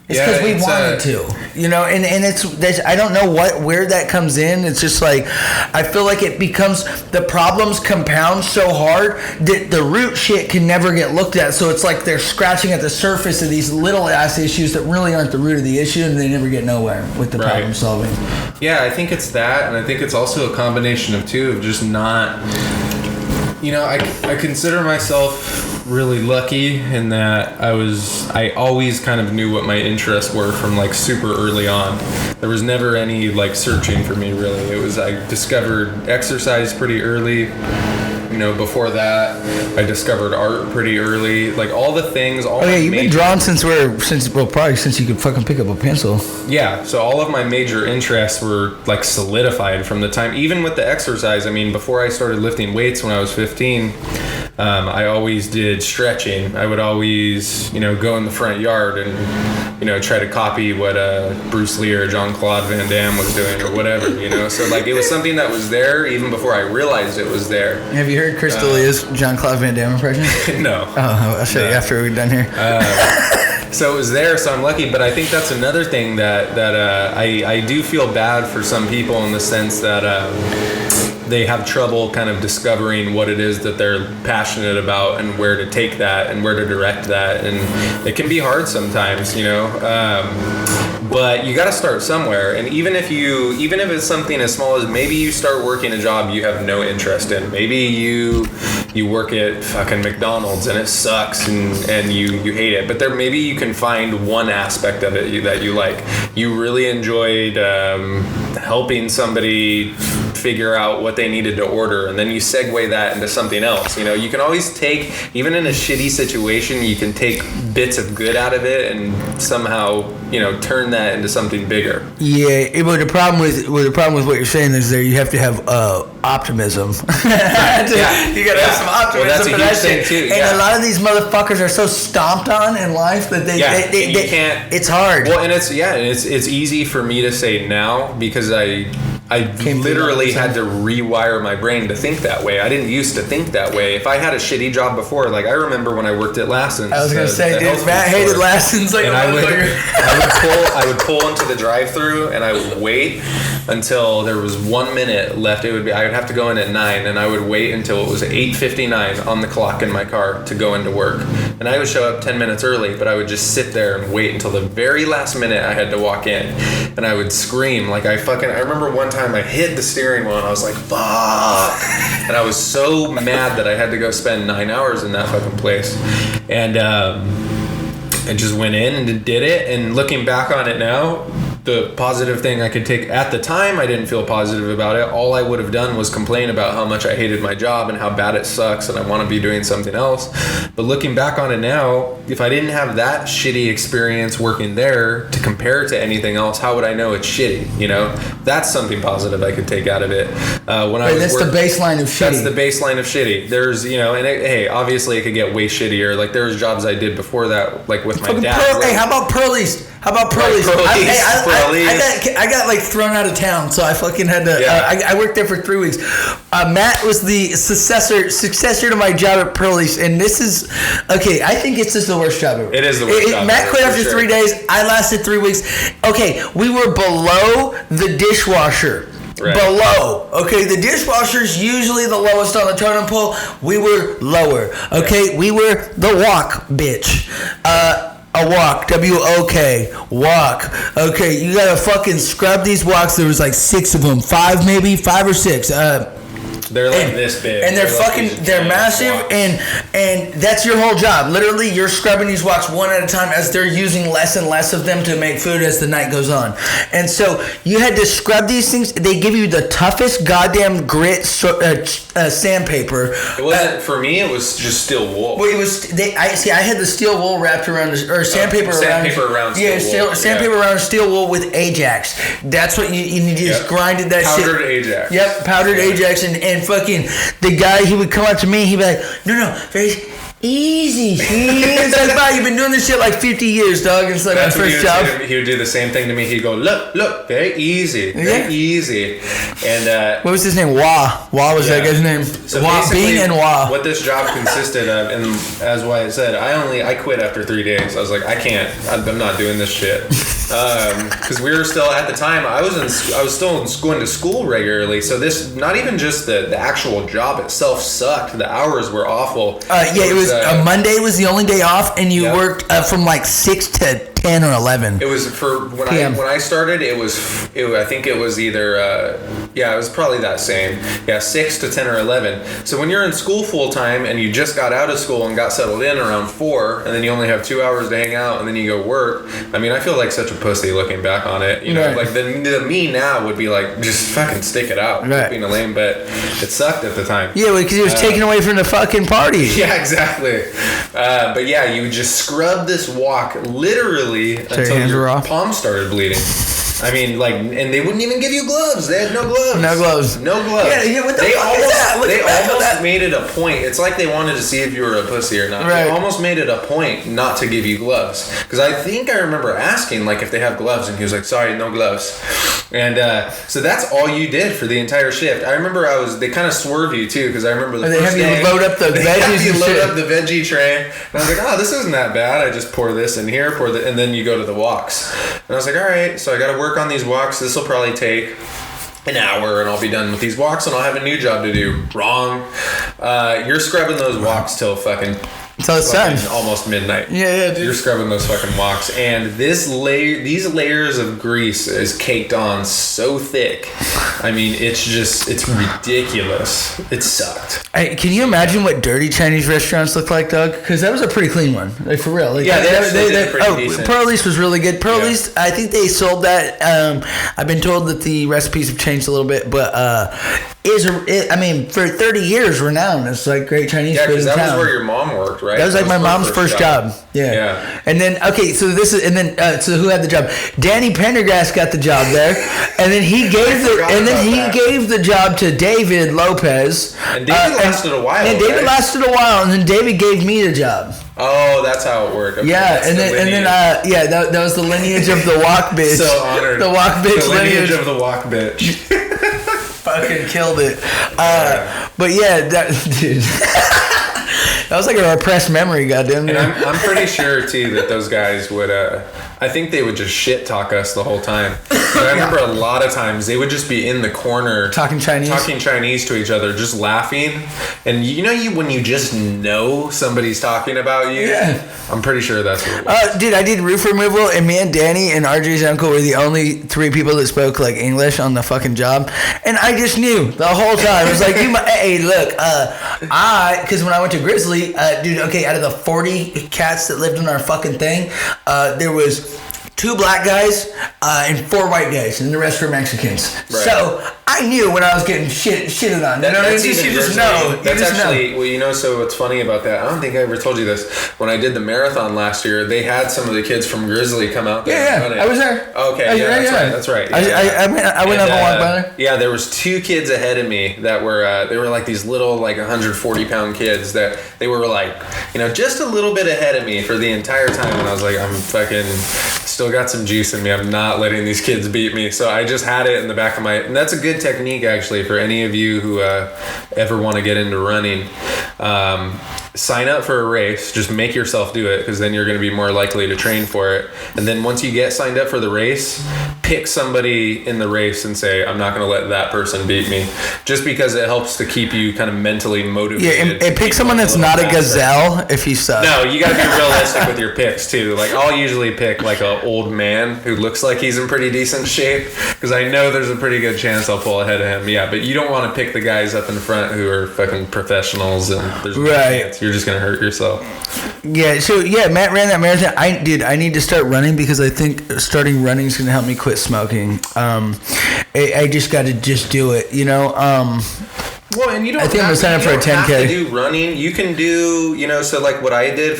Speaker 2: It's because we wanted to, and it's, I don't know where that comes in. It's just I feel like it becomes, the problems compound so hard that the root shit can never get looked at. So it's they're scratching at the surface of these little ass issues that really aren't the root of the issue, and they never get nowhere with the problem solving. Yeah,
Speaker 3: I think it's that, and I think it's also a combination of just not, I consider myself really lucky in that I always kind of knew what my interests were from super early on. There was never any searching for me really. It was, I discovered exercise pretty early. Before that, I discovered art pretty early. All the things.
Speaker 2: You've been drawn since probably since you could fucking pick up a pencil.
Speaker 3: Yeah, so all of my major interests were solidified from the time, even with the exercise. Before I started lifting weights when I was 15, I always did stretching. I would always, go in the front yard and, try to copy what Bruce Lee or Jean-Claude Van Damme was doing or whatever, So it was something that was there even before I realized it was there.
Speaker 2: Have you heard Chris D'Elia's Jean-Claude Van Damme impression?
Speaker 3: No.
Speaker 2: Oh, I'll show you after we're done here.
Speaker 3: So it was there, so I'm lucky. But I think that's another thing that I do feel bad for some people in the sense that they have trouble kind of discovering what it is that they're passionate about and where to take that and where to direct that. And it can be hard sometimes, you know. But you got to start somewhere, and even if it's something as small as maybe you start working a job you have no interest in, maybe you work at fucking McDonald's and it sucks and you hate it, but there maybe you can find one aspect of it that you like. You really enjoyed helping somebody figure out what they needed to order, and then you segue that into something else. You know, you can always take, even in a shitty situation, you can take bits of good out of it and somehow, you know, turn that into something bigger.
Speaker 2: Yeah, but the problem with what you're saying is that you have to have optimism. You gotta have some optimism.
Speaker 3: Well, that's
Speaker 2: for
Speaker 3: a
Speaker 2: that
Speaker 3: huge thing
Speaker 2: shit.
Speaker 3: too.
Speaker 2: And a lot of these motherfuckers are so stomped on in life that they can't. It's hard.
Speaker 3: Well, and it's easy for me to say now because I literally had to rewire my brain to think that way. I didn't used to think that way. If I had a shitty job before, like I remember when I worked at Lassen's.
Speaker 2: I was gonna say, dude, Matt hated Lassen's like
Speaker 3: and I would pull into the drive-thru and I would wait until there was 1 minute left. I would have to go in at 9, and I would wait until it was 8:59 on the clock in my car to go into work. And I would show up 10 minutes early, but I would just sit there and wait until the very last minute I had to walk in, and I would scream like I remember one time I hit the steering wheel and I was like, fuck, and I was so mad that I had to go spend 9 hours in that fucking place. And I just went in and did it, and looking back on it now, the positive thing I could take at the time, I didn't feel positive about it. All I would have done was complain about how much I hated my job and how bad it sucks and I want to be doing something else. But looking back on it now, if I didn't have that shitty experience working there to compare to anything else, how would I know it's shitty? You know, that's something positive I could take out of it.
Speaker 2: That's the baseline of shitty.
Speaker 3: That's the baseline of shitty. There's, you know, and hey, obviously it could get way shittier. Like there's jobs I did before that, like with my dad.
Speaker 2: Hey, how about Pearlies? I got like thrown out of town, so I fucking had to. Yeah. I worked there for 3 weeks. Matt was the successor to my job at Pearlies, and this is okay. I think it's just the worst job ever.
Speaker 3: It is the worst job.
Speaker 2: Matt quit after 3 days. I lasted 3 weeks. Okay, we were below the dishwasher. Right. Below. Okay, the dishwasher's usually the lowest on the totem pole. We were lower. Okay, yeah. We were the wok bitch. A wok, W-O-K, wok. Okay, you gotta fucking scrub these woks. There was like 6 of them, 5 maybe, 5 or 6.
Speaker 3: They're like this big.
Speaker 2: And they're massive, and that's your whole job. Literally, you're scrubbing these woks one at a time as they're using less and less of them to make food as the night goes on. And so you had to scrub these things. They give you the toughest goddamn grit sandpaper.
Speaker 3: It wasn't for me. It was just steel wool.
Speaker 2: Well, it was. I had the steel wool wrapped around sandpaper around steel wool. Sandpaper around steel wool with Ajax. That's what you just grinded that
Speaker 3: powdered
Speaker 2: shit.
Speaker 3: Ajax.
Speaker 2: Yep, powdered Ajax and fucking the guy, he would come up to me, he'd be like, no, very easy. It's like, wow, you've been doing this shit like 50 years, dog. It's like
Speaker 3: that's
Speaker 2: my first job.
Speaker 3: He would do the same thing to me. He'd go, look, very easy. And
Speaker 2: what was his name? Wah was that guy's name?
Speaker 3: So
Speaker 2: Wah Bing and Wah.
Speaker 3: What this job consisted of, and as Wyatt said, I quit after 3 days. I was like, I'm not doing this shit. Because we were still at the time. I was still going to school regularly. So this, not even just the actual job itself sucked. The hours were awful.
Speaker 2: It was Monday was the only day off, and you worked from like 6 to 10 or 11.
Speaker 3: It was for when I started. I think it was either it was probably that same 6 to 10 or 11. So when you're in school full time and you just got out of school and got settled in around 4, and then you only have 2 hours to hang out, and then you go work. I mean, I feel like such a pussy looking back on it. You know,
Speaker 2: right.
Speaker 3: Like the me now would be like, just fucking stick it out,
Speaker 2: right.
Speaker 3: Being a lame, but it sucked at the time.
Speaker 2: Yeah, because it was taken away from the fucking party.
Speaker 3: Yeah, exactly. But yeah, you just scrub this wok literally until your palms started bleeding. I mean, like, and they wouldn't even give you gloves. They had no gloves.
Speaker 2: No gloves.
Speaker 3: Yeah,
Speaker 2: what the fuck is that?
Speaker 3: They almost made it a point. It's like they wanted to see if you were a pussy or not.
Speaker 2: Right.
Speaker 3: They almost made it a point not to give you gloves. Because I think I remember asking, like, if they have gloves, and he was like, sorry, no gloves. And so that's all you did for the entire shift. I remember they kind of swerve you, too, because I remember the first day.
Speaker 2: They have you load up the veggies
Speaker 3: up the veggie tray. And I was like, oh, this isn't that bad. I just pour this in here, and then you go to the woks. And I was like, all right, so I got to work on these woks. This will probably take an hour and I'll be done with these walks and I'll have a new job to do. Wrong. You're scrubbing those walks till fucking almost midnight.
Speaker 2: Yeah, dude.
Speaker 3: You're scrubbing those fucking walks, and these layers of grease is caked on so thick. I mean, it's ridiculous. It sucked.
Speaker 2: Can you imagine what dirty Chinese restaurants look like, Doug? Because that was a pretty clean one, like for real. Like,
Speaker 3: yeah, they did pretty decent.
Speaker 2: Pearl East was really good. Pearl East, I think they sold that. I've been told that the recipes have changed a little bit, but for 30 years renowned. It's like great Chinese food in town.
Speaker 3: That was where your mom worked, right?
Speaker 2: That was like my mom's first job. Yeah. And then so who had the job? Danny Pendergast got the job there, and then he gave the job to David Lopez.
Speaker 3: And David lasted a while.
Speaker 2: And David lasted a while, and then David gave me the job.
Speaker 3: Oh, that's how it worked. Okay,
Speaker 2: yeah, that was the lineage of the walk bitch.
Speaker 3: So honored.
Speaker 2: The walk bitch
Speaker 3: the lineage of the walk bitch.
Speaker 2: Fucking killed it. But yeah, dude. That was like a repressed memory, goddamn.
Speaker 3: And I'm pretty sure too that those guys would. I think they would just shit talk us the whole time. But I remember a lot of times they would just be in the corner
Speaker 2: talking Chinese
Speaker 3: to each other, just laughing. And when you just know somebody's talking about you.
Speaker 2: Yeah.
Speaker 3: I'm pretty sure that's what it was.
Speaker 2: Dude, I did roof removal, and me and Danny and RJ's uncle were the only 3 people that spoke like English on the fucking job, and I just knew the whole time. It was like, hey, look, because when I went to Grizzly, dude, okay, out of the 40 cats that lived in our fucking thing, there was 2 black guys and 4 white guys, and the rest were Mexicans. Right. So I knew when I was getting shitted on. You know what I mean? You just know.
Speaker 3: That's actually, well, so what's funny about that, I don't think I ever told you this. When I did the marathon last year, they had some of the kids from Grizzly come out there.
Speaker 2: Yeah, I was there.
Speaker 3: Okay, that's right.
Speaker 2: I went up and walked by there.
Speaker 3: Yeah, there was 2 kids ahead of me that were, they were like these little, like 140-pound kids that they were like, just a little bit ahead of me for the entire time. And I was like, I'm fucking still got some juice in me. I'm not letting these kids beat me. So I just had it in the back of my, and that's a good technique actually for any of you who ever want to get into running. Sign up for a race, just make yourself do it, because then you're going to be more likely to train for it. And then once you get signed up for the race, pick somebody in the race and say, I'm not going to let that person beat me, just because it helps to keep you kind of mentally motivated.
Speaker 2: Yeah, and pick someone that's not a gazelle if you suck.
Speaker 3: No, you got to be realistic with your picks too. Like, I'll usually pick like an old man who looks like he's in pretty decent shape, because I know there's a pretty good chance I'll pull ahead of him. Yeah, but you don't want to pick the guys up in front who are fucking professionals, and there's no chance. You're just gonna hurt yourself.
Speaker 2: Yeah, so Matt ran that marathon. I need to start running, because I think starting running is gonna help me quit smoking. I just got to do it,
Speaker 3: Well, and you don't.
Speaker 2: I think I'm gonna sign up for a 10K.
Speaker 3: Have to do running. You can do, so like what I did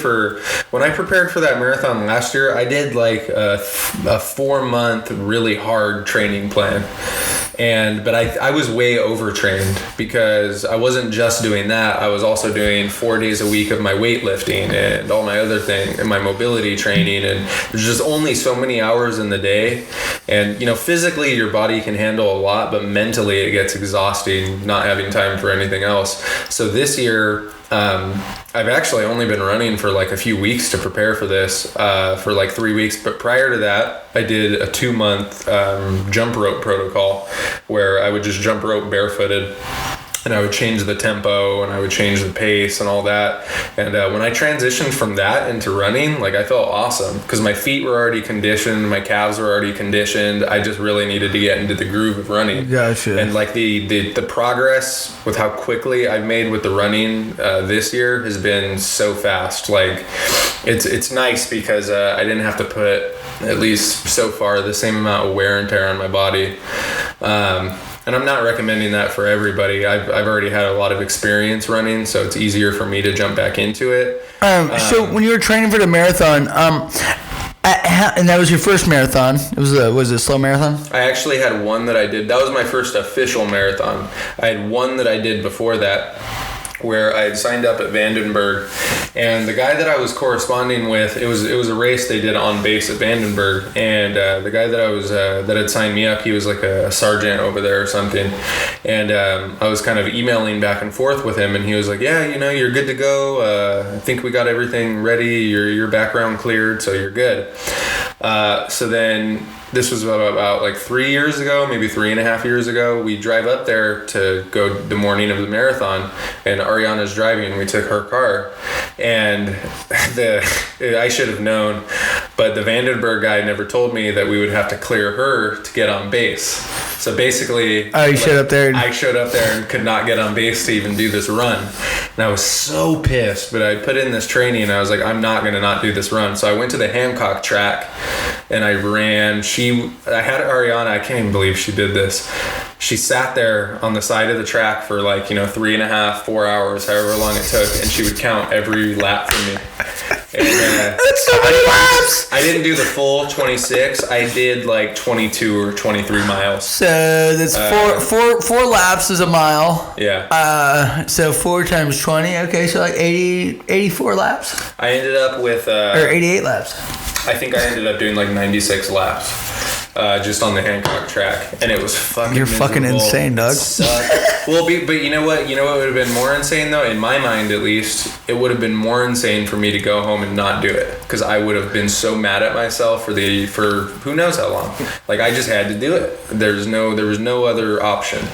Speaker 3: when I prepared for that marathon last year, I did like a 4-month really hard training plan. But I was way overtrained, because I wasn't just doing that. I was also doing 4 days a week of my weightlifting and all my other thing and my mobility training. And there's just only so many hours in the day. And, physically your body can handle a lot, but mentally it gets exhausting not having time for anything else. So this year, I've actually only been running for like a few weeks to prepare for this, for like 3 weeks. But prior to that, I did a 2-month jump rope protocol where I would just jump rope barefooted. And I would change the tempo and I would change the pace and all that. And when I transitioned from that into running, like, I felt awesome, because my feet were already conditioned, my calves were already conditioned. I just really needed to get into the groove of running.
Speaker 2: Gotcha.
Speaker 3: And like the progress with how quickly I've made with the running this year has been so fast. Like, it's nice because I didn't have to put, at least so far, the same amount of wear and tear on my body. And I'm not recommending that for everybody. I've already had a lot of experience running, so it's easier for me to jump back into it.
Speaker 2: So when you were training for the marathon, and that was your first marathon, was it a slow marathon?
Speaker 3: I actually had one that I did. That was my first official marathon. I had one that I did before that, where I had signed up at Vandenberg, And the guy that I was corresponding with, it was a race they did on base at Vandenberg, and the guy that I was that had signed me up, he was like a sergeant over there or something, and I was kind of emailing back and forth with him, and he was like, yeah, you're good to go. I think we got everything ready. Your background cleared, so you're good. So then this was about like 3 years ago, maybe 3.5 years ago. We drive up there to go the morning of the marathon, and Ariana's driving. We took her car, and I should have known, but the Vandenberg guy never told me that we would have to clear her to get on base. So basically,
Speaker 2: showed up there.
Speaker 3: I showed up there and could not get on base to even do this run, and I was so pissed. But I put in this training, and I was like, I'm not gonna not do this run. So I went to the Hancock track, and I ran. I had Ariana. I can't even believe she did this. She sat there on the side of the track for 3.5, 4 hours, however long it took, and she would count every lap for me. And,
Speaker 2: that's so many laps.
Speaker 3: I didn't do the full 26. I did 22 or 23 miles.
Speaker 2: So that's four laps is a mile.
Speaker 3: Yeah.
Speaker 2: So 4 times 20. Okay, so 84 laps.
Speaker 3: I ended up with
Speaker 2: or 88 laps.
Speaker 3: I think I ended up doing 96 laps. Just on the Hancock track, and it was fucking.
Speaker 2: You're
Speaker 3: miserable.
Speaker 2: fucking insane, Doug.
Speaker 3: Well, but you know what? You know what would have been more insane though, in my mind at least, it would have been more insane for me to go home and not do it, because I would have been so mad at myself for who knows how long. I just had to do it. There was no other option.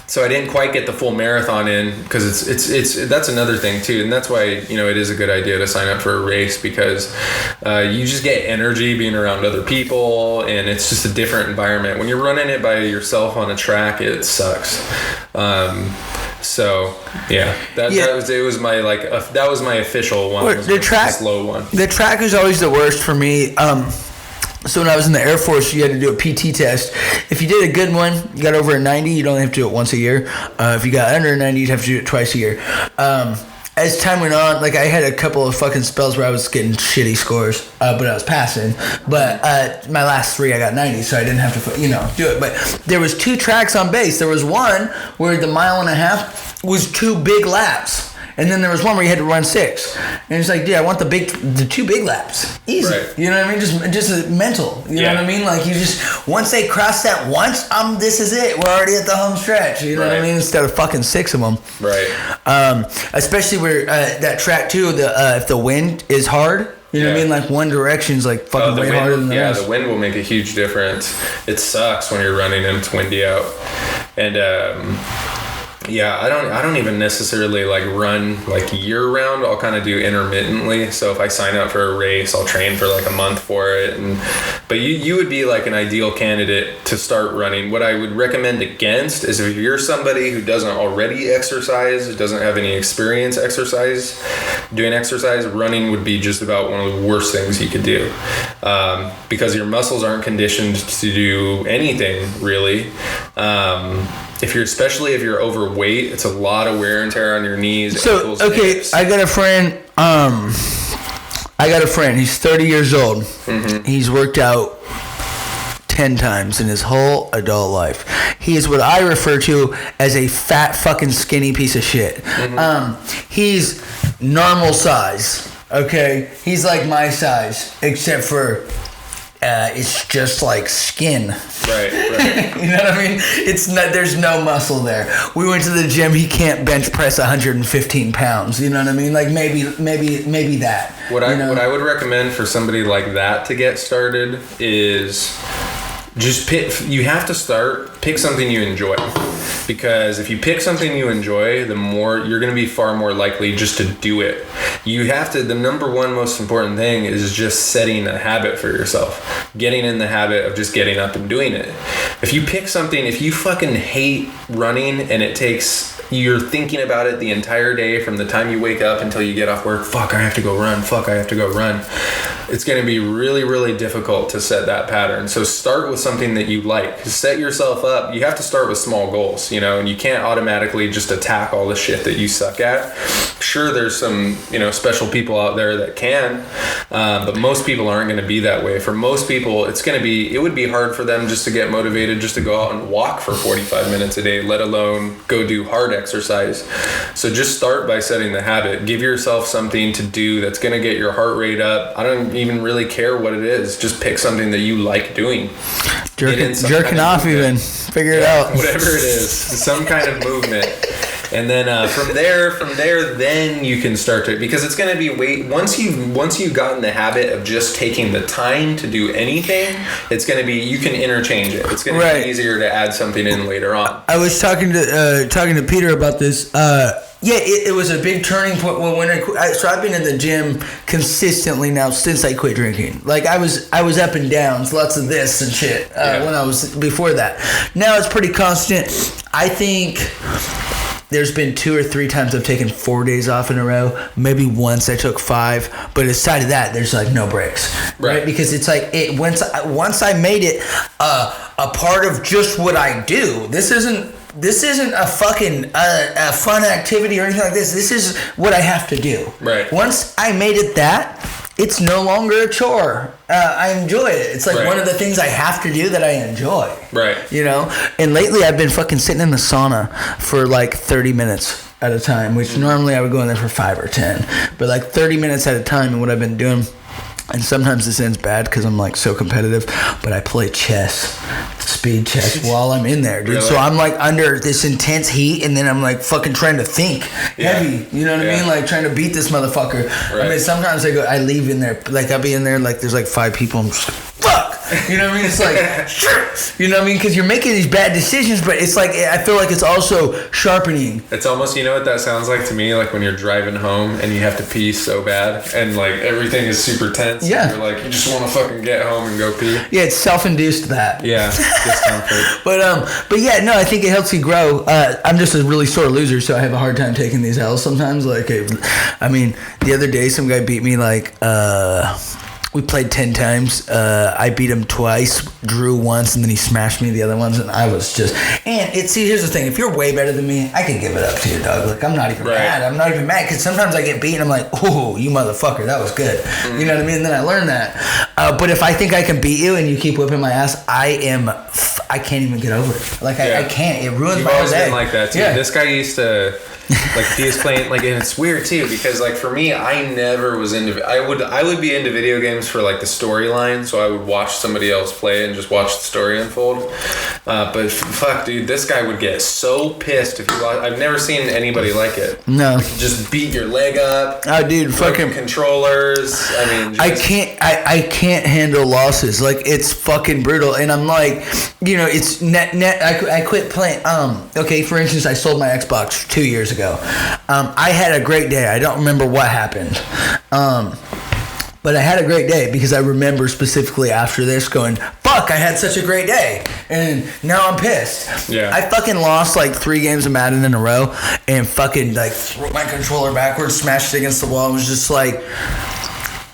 Speaker 3: So I didn't quite get the full marathon in, because it's that's another thing too, and that's why it is a good idea to sign up for a race, because you just get energy being around other people, and it's just a different environment. When you're running it by yourself on a track, it sucks. So yeah, that was my official one.
Speaker 2: The track,
Speaker 3: slow one.
Speaker 2: The track is always the worst for me. So when I was in the Air Force, you had to do a PT test. If you did a good one, you got over a 90, you'd only have to do it once a year. If you got under a 90, you'd have to do it twice a year. As time went on, I had a couple of fucking spells where I was getting shitty scores, but I was passing. But my last 3, I got 90, so I didn't have to, do it. But there was 2 tracks on base. There was one where the 1.5 miles was 2 big laps. And then there was one where you had to run 6. And it's dude, I want the 2 big laps. Easy. Right. You know what I mean? Just mental. You know what I mean? You just, once they cross that once, this is it. We're already at the home stretch. You know what I mean? Instead of fucking 6 of them.
Speaker 3: Right.
Speaker 2: Especially where that track too, if the wind is hard. You know what I mean? One direction's fucking way harder than the rest.
Speaker 3: Yeah, the wind will make a huge difference. It sucks when you're running and it's windy out. And yeah, I don't even necessarily run year round. I'll kind of do intermittently. So if I sign up for a race, I'll train for a month for it. But you would be an ideal candidate to start running. What I would recommend against is, if you're somebody who doesn't already exercise, doesn't have any experience doing exercise, running would be just about one of the worst things you could do, because your muscles aren't conditioned to do anything really. Especially if you're overweight, it's a lot of wear and tear on your knees, ankles, and hips.
Speaker 2: I got a friend. He's 30 years old. Mm-hmm. He's worked out 10 times in his whole adult life. He is what I refer to as a fat fucking skinny piece of shit. Mm-hmm. He's normal size. Okay, he's my size, except for it's just skin.
Speaker 3: Right.
Speaker 2: You know what I mean? It's not. There's no muscle there. We went to the gym. He can't bench press 115 pounds. You know what I mean? Maybe that.
Speaker 3: What I would recommend for somebody like that to get started is just you have to pick something you enjoy. Because if you pick something you enjoy, the more you're going to be far more likely just to do it. The number one most important thing is just setting a habit for yourself. Getting in the habit of just getting up and doing it. If you fucking hate running and you're thinking about it the entire day from the time you wake up until you get off work, fuck, I have to go run, it's going to be really, really difficult to set that pattern. So start with something that you like. Set yourself up. You have to start with small goals, and you can't automatically just attack all the shit that you suck at. Sure, there's some, special people out there that can, but most people aren't going to be that way. For most people, it would be hard for them just to get motivated, just to go out and walk for 45 minutes a day, let alone go do hard exercise. So just start by setting the habit. Give yourself something to do that's going to get your heart rate up. I don't even really care what it is. Just pick something that you like doing.
Speaker 2: Jerking off even. Figure it out.
Speaker 3: Whatever it is. Some kind of movement. And then from there, then you can start to, because it's going to be once you've gotten the habit of just taking the time to do anything, it's going to be, you can interchange it. It's going to be easier to add something in later on.
Speaker 2: I was talking to Peter about this. It was a big turning point when I quit. So I've been in the gym consistently now since I quit drinking. Like I was up and downs, lots of this and shit when I was before that. Now it's pretty constant. I think there's been 2 or 3 times I've taken 4 days off in a row. Maybe once I took 5, but aside of that, there's like no breaks, right? Because it's like once I made it a part of just what I do. This isn't a fucking a fun activity or anything like this. This is what I have to do.
Speaker 3: Right.
Speaker 2: Once I made it that, it's no longer a chore. I enjoy it. It's like one of the things I have to do that I enjoy.
Speaker 3: Right.
Speaker 2: You know? And lately I've been fucking sitting in the sauna for like 30 minutes at a time, which normally I would go in there for 5 or 10. But like 30 minutes at a time, and what I've been doing, and sometimes this ends bad because I'm like so competitive, but I play chess, speed chess while I'm in there, dude. Really? So I'm like under this intense heat, and then I'm like fucking trying to think heavy, you know what I mean? Like trying to beat this motherfucker. Right. I mean, sometimes I leave in there, like I'll be in there, like there's like 5 people, I'm just like, fuck! You know what I mean? It's like, you know what I mean? Because you're making these bad decisions, but it's like, I feel like it's also sharpening.
Speaker 3: It's almost, you know what that sounds like to me? Like when you're driving home and you have to pee so bad and like everything is super tense.
Speaker 2: Yeah.
Speaker 3: You're like, you just want to fucking get home and go pee.
Speaker 2: Yeah, it's self-induced that.
Speaker 3: Yeah, discomfort.
Speaker 2: But yeah, no, I think it helps you grow. I'm just a really sore loser, so I have a hard time taking these L's sometimes. Like, I mean, the other day some guy beat me like, we played 10 times. I beat him twice, drew once, and then he smashed me the other ones, and I was just... And here's the thing. If you're way better than me, I can give it up to you, dog. Like, I'm not even mad. I'm not even mad, because sometimes I get beat, and I'm like, oh, you motherfucker, that was good. You know what I mean? And then I learned that. But if I think I can beat you and you keep whipping my ass, I can't even get over it. Like, I can't. It ruins my whole day.
Speaker 3: You've always been like that, too. Yeah. This guy used to... like he was playing, like, and it's weird too because like for me, I never was into. I would be into video games for like the storyline, so I would watch somebody else play and just watch the story unfold. But fuck, dude, this guy would get so pissed if you. I've never seen anybody like it.
Speaker 2: No, like,
Speaker 3: just beat your leg up.
Speaker 2: Oh, dude, fucking
Speaker 3: controllers. I mean,
Speaker 2: I can't handle losses. Like it's fucking brutal, and I'm like, you know, it's net. I quit playing. Okay, for instance, I sold my Xbox 2 years ago. I had a great day. I don't remember what happened. But I had a great day because I remember specifically after this going, fuck, I had such a great day. And now I'm pissed.
Speaker 3: Yeah.
Speaker 2: I fucking lost like 3 games of Madden in a row and fucking like threw my controller backwards, smashed it against the wall. It was just like,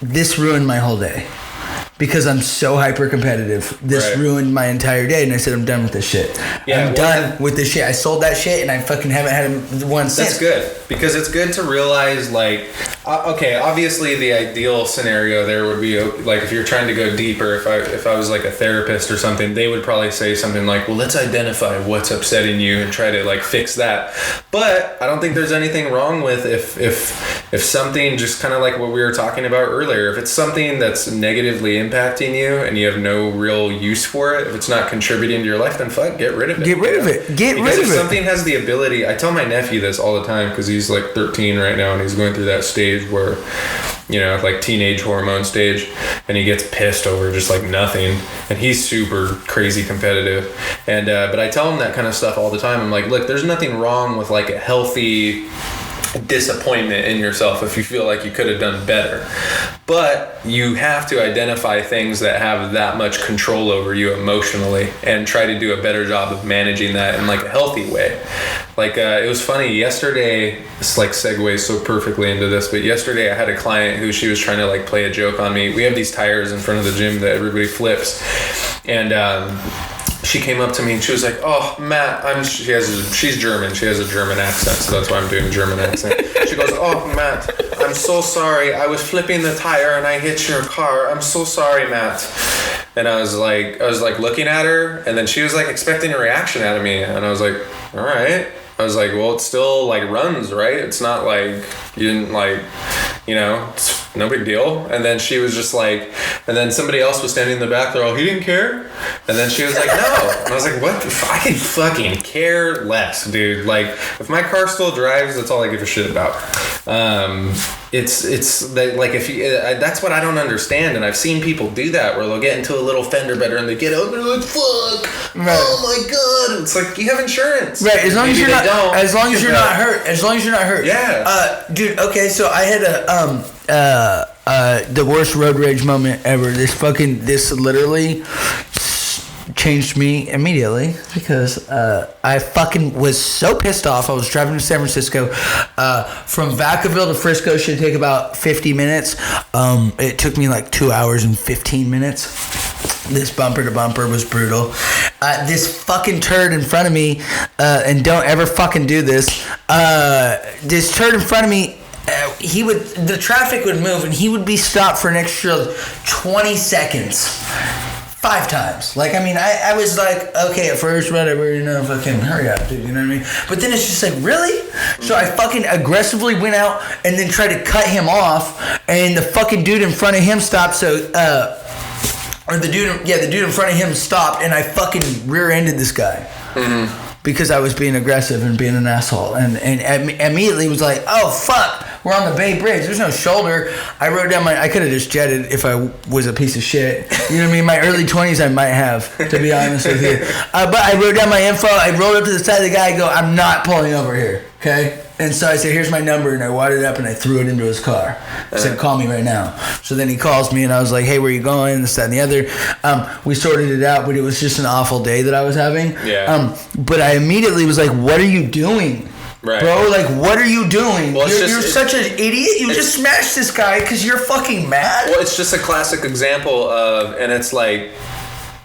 Speaker 2: this ruined my whole day. Because I'm so hyper competitive. This ruined my entire day, and I said I'm done with this shit. Yeah, I'm done with this shit. I sold that shit, and I fucking haven't had one since.
Speaker 3: That's good because it's good to realize, like, okay, obviously the ideal scenario there would be like if you're trying to go deeper. If I was like a therapist or something, they would probably say something like, "Well, let's identify what's upsetting you and try to like fix that." But I don't think there's anything wrong with if something just kind of like what we were talking about earlier. If it's something that's negatively impacting you and you have no real use for it, if it's not contributing to your life, then fuck, get rid of it.
Speaker 2: Get rid of it.
Speaker 3: Because if something has the ability, I tell my nephew this all the time because he's like 13 right now and he's going through that stage where, you know, like teenage hormone stage, and he gets pissed over just like nothing, and he's super crazy competitive, and but I tell him that kind of stuff all the time. I'm like, look, there's nothing wrong with like a healthy disappointment in yourself if you feel like you could have done better, but you have to identify things that have that much control over you emotionally and try to do a better job of managing that in like a healthy way. Like it was funny yesterday, this like segues so perfectly into this, but yesterday I had a client who she was trying to like play a joke on me. We have these tires in front of the gym that everybody flips, and she came up to me and she was like, "Oh, Matt," she's German. She has a German accent, so that's why I'm doing a German accent. She goes, "Oh, Matt, I'm so sorry. I was flipping the tire and I hit your car. I'm so sorry, Matt." And I was like looking at her, and then she was like expecting a reaction out of me, and I was like, "All right." I was like, well, it still like runs, right? It's not like you didn't like, it's no big deal. And then she was just like, and then somebody else was standing in the back there, he didn't care. And then she was like, no. And I was like, what? I can fucking care less, dude. Like, if my car still drives, that's all I give a shit about. It's like, if you, that's what I don't understand. And I've seen people do that where they'll get into a little fender bender and they get out and they're like, fuck, right. Oh my God. It's like, you have insurance.
Speaker 2: Right. As long as you're not, as long as you're not hurt. As long as you're not hurt.
Speaker 3: Yeah.
Speaker 2: Dude, okay, so I had the worst road rage moment ever. This literally changed me immediately because I fucking was so pissed off. I was driving to San Francisco. From Vacaville to Frisco should take about 50 minutes. It took me like 2 hours and 15 minutes. This bumper to bumper was brutal. This fucking turd in front of me, and don't ever fucking do this. This turd in front of me, the traffic would move and he would be stopped for an extra 20 seconds. 5 times. Like, I mean, I was like, okay, at first, whatever, fucking hurry up, dude, you know what I mean? But then it's just like, really? So I fucking aggressively went out and then tried to cut him off, and the fucking dude in front of him stopped, the dude in front of him stopped, and I fucking rear-ended this guy. Mm-hmm. Because I was being aggressive and being an asshole. And immediately was like, oh, fuck, we're on the Bay Bridge. There's no shoulder. I wrote down I could have just jetted if I was a piece of shit. You know what I mean? In my early 20s, I might have, to be honest with you. But I wrote down my info. I rolled up to the side of the guy. I go, I'm not pulling over here, okay? And so I said, here's my number, and I wadded it up and I threw it into his car. I said, call me right now. So then he calls me, and I was like, hey, where you going? This, that, and the other. We sorted it out, but it was just an awful day that I was having. Yeah. But I immediately was like, what are you doing? Right. Bro, like, what are you doing? Well, you're such an idiot. You just smashed this guy because you're fucking mad.
Speaker 3: Well, it's just a classic example of, and it's like,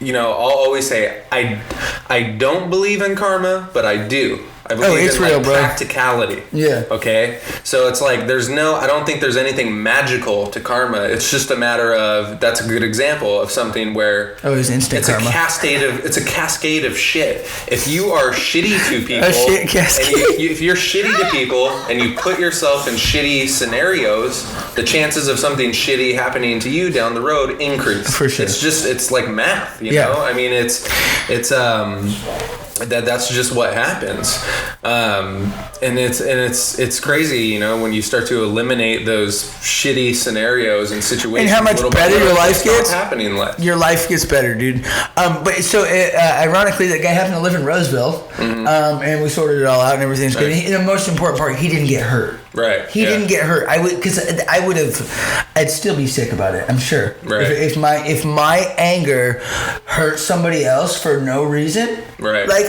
Speaker 3: I'll always say, I don't believe in karma, but I do. I believe in real, practicality.
Speaker 2: Yeah.
Speaker 3: Okay? So it's like I don't think there's anything magical to karma. It's just a matter of, that's a good example of something where
Speaker 2: it's instant karma.
Speaker 3: It's a cascade of shit. If you are shitty to people, if you're shitty to people and you put yourself in shitty scenarios, the chances of something shitty happening to you down the road increase.
Speaker 2: For sure.
Speaker 3: It's like math, you know? I mean, that's just what happens, and it's crazy, when you start to eliminate those shitty scenarios and situations.
Speaker 2: And how much better your life gets.
Speaker 3: Happening less.
Speaker 2: Your life gets better, dude. But so ironically, that guy happened to live in Roseville, and we sorted it all out and everything's good. And the most important part, he didn't get hurt.
Speaker 3: Right.
Speaker 2: He didn't get hurt. I'd still be sick about it, I'm sure.
Speaker 3: Right.
Speaker 2: If my anger hurt somebody else for no reason,
Speaker 3: right.
Speaker 2: Like,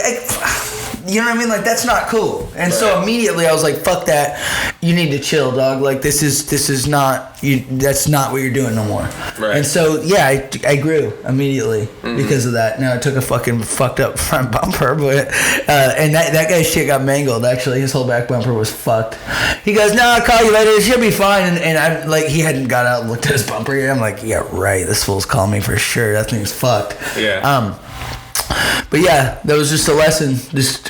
Speaker 2: you know what I mean? Like, that's not cool. And so immediately I was like, fuck that. You need to chill, dog. Like, this is not, that's not what you're doing no more.
Speaker 3: Right.
Speaker 2: And so, yeah, I grew immediately because of that. Now, I took a fucking fucked up front bumper, but, and that guy's shit got mangled, actually. His whole back bumper was fucked. He goes, no, I'll call you later. It should be fine. And I, like, he hadn't got out and looked at his bumper yet. I'm like, yeah, right. This fool's calling me for sure. That thing's fucked.
Speaker 3: Yeah.
Speaker 2: But yeah, that was just a lesson. Just,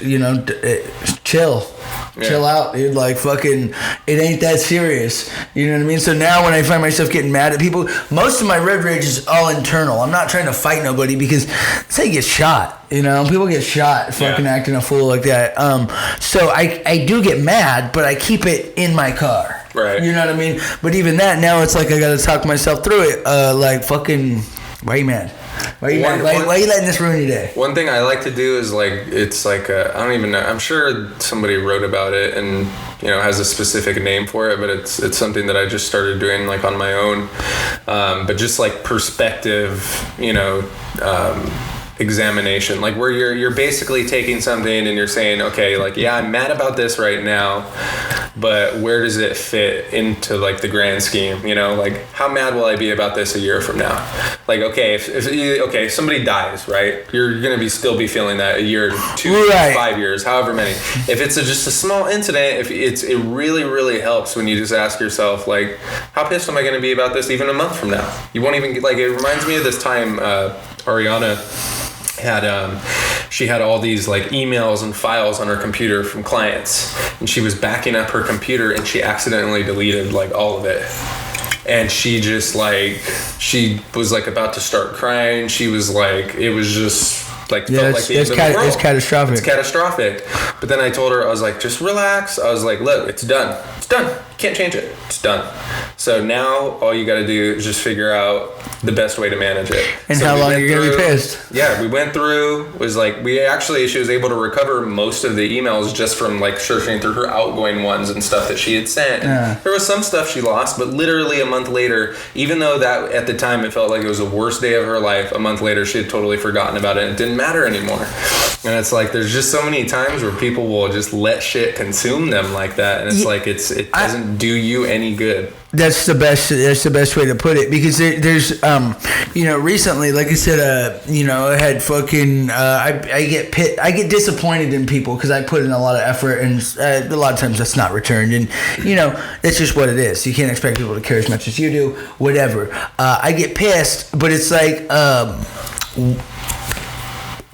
Speaker 2: chill. Yeah. Chill out, dude. Like, fucking, it ain't that serious. You know what I mean? So now when I find myself getting mad at people, most of my road rage is all internal. I'm not trying to fight nobody because that's how you get shot. People get shot fucking acting a fool like that. So I do get mad, but I keep it in my car.
Speaker 3: Right.
Speaker 2: You know what I mean? But even that, now it's like I gotta talk myself through it. Like, fucking, why are you mad? Why are you letting this ruin your day?
Speaker 3: One thing I like to do is, like, it's like I don't even know. I'm sure somebody wrote about it and has a specific name for it, but it's something that I just started doing, like, on my own. But just like perspective, examination, like where you're basically taking something and you're saying, okay, like, yeah, I'm mad about this right now, but where does it fit into, like, the grand scheme? Like, how mad will I be about this a year from now? Like, okay, if somebody dies, right, you're gonna still be feeling that a year, 2 years, 5 years, however many. If it's just a small incident, it really, really helps when you just ask yourself, like, how pissed am I gonna be about this even a month from now? You won't even, like, it reminds me of this time Ariana she had all these like emails and files on her computer from clients, and she was backing up her computer, and she accidentally deleted like all of it. And she just like, she was like about to start crying. She was like, it was just like, felt like the end of the world.
Speaker 2: It's catastrophic.
Speaker 3: It's catastrophic. But then I told her, I was like, just relax. I was like, look, it's done. It's done. You can't change it. It's done. So now all you got to do is just figure out the best way to manage it.
Speaker 2: And
Speaker 3: so
Speaker 2: how long you're going to be pissed.
Speaker 3: Yeah, we went through, was like, she was able to recover most of the emails just from like searching through her outgoing ones and stuff that she had sent.
Speaker 2: Yeah.
Speaker 3: There was some stuff she lost, but literally a month later, even though that at the time it felt like it was the worst day of her life, a month later she had totally forgotten about it and it didn't matter anymore. And it's like, there's just so many times where people will just let shit consume them like that. And it's like, it doesn't do you any good.
Speaker 2: That's the best way to put it, because there's recently, like I said, I had fucking I get disappointed in people because I put in a lot of effort, and a lot of times that's not returned, and that's just what it is. You can't expect people to care as much as you do, whatever. I get pissed, but it's like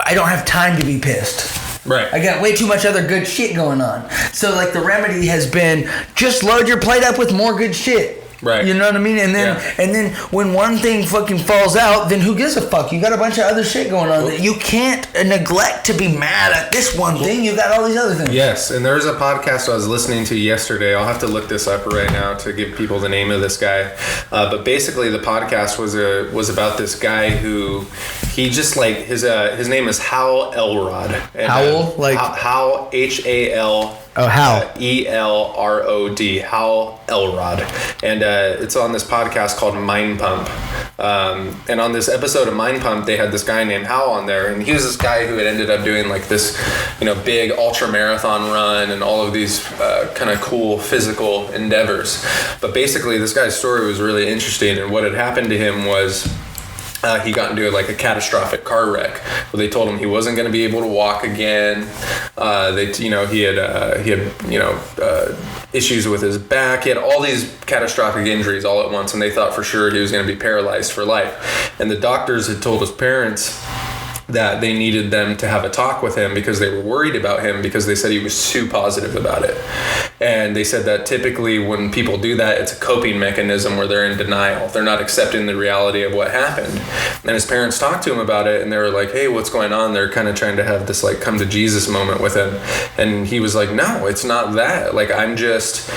Speaker 2: I don't have time to be pissed.
Speaker 3: Right.
Speaker 2: I got way too much other good shit going on. So, like, the remedy has been just load your plate up with more good shit.
Speaker 3: Right.
Speaker 2: You know what I mean? And then when one thing fucking falls out, then who gives a fuck? You got a bunch of other shit going on. You can't neglect to be mad at this one thing. You got all these other things.
Speaker 3: Yes, and there was a podcast I was listening to yesterday. I'll have to look this up right now to give people the name of this guy. But basically, the podcast was about this guy who he just like his name is GIHYL Elrod.
Speaker 2: Howell, like
Speaker 3: GIHYL HAL.
Speaker 2: Oh, how?
Speaker 3: ELROD, GIHYL Elrod. And it's on this podcast called Mind Pump. And on this episode of Mind Pump, they had this guy named Hal on there. And he was this guy who had ended up doing like this, big ultra marathon run and all of these kind of cool physical endeavors. But basically, this guy's story was really interesting. And what had happened to him was he got into like a catastrophic car wreck where they told him he wasn't going to be able to walk again. He had issues with his back. He had all these catastrophic injuries all at once, and they thought for sure he was going to be paralyzed for life. And the doctors had told his parents that they needed them to have a talk with him because they were worried about him because they said he was too positive about it. And they said that typically when people do that, it's a coping mechanism where they're in denial. They're not accepting the reality of what happened. And his parents talked to him about it, and they were like, hey, what's going on? They're kind of trying to have this like come to Jesus moment with him. And he was like, no, it's not that. Like, I'm just,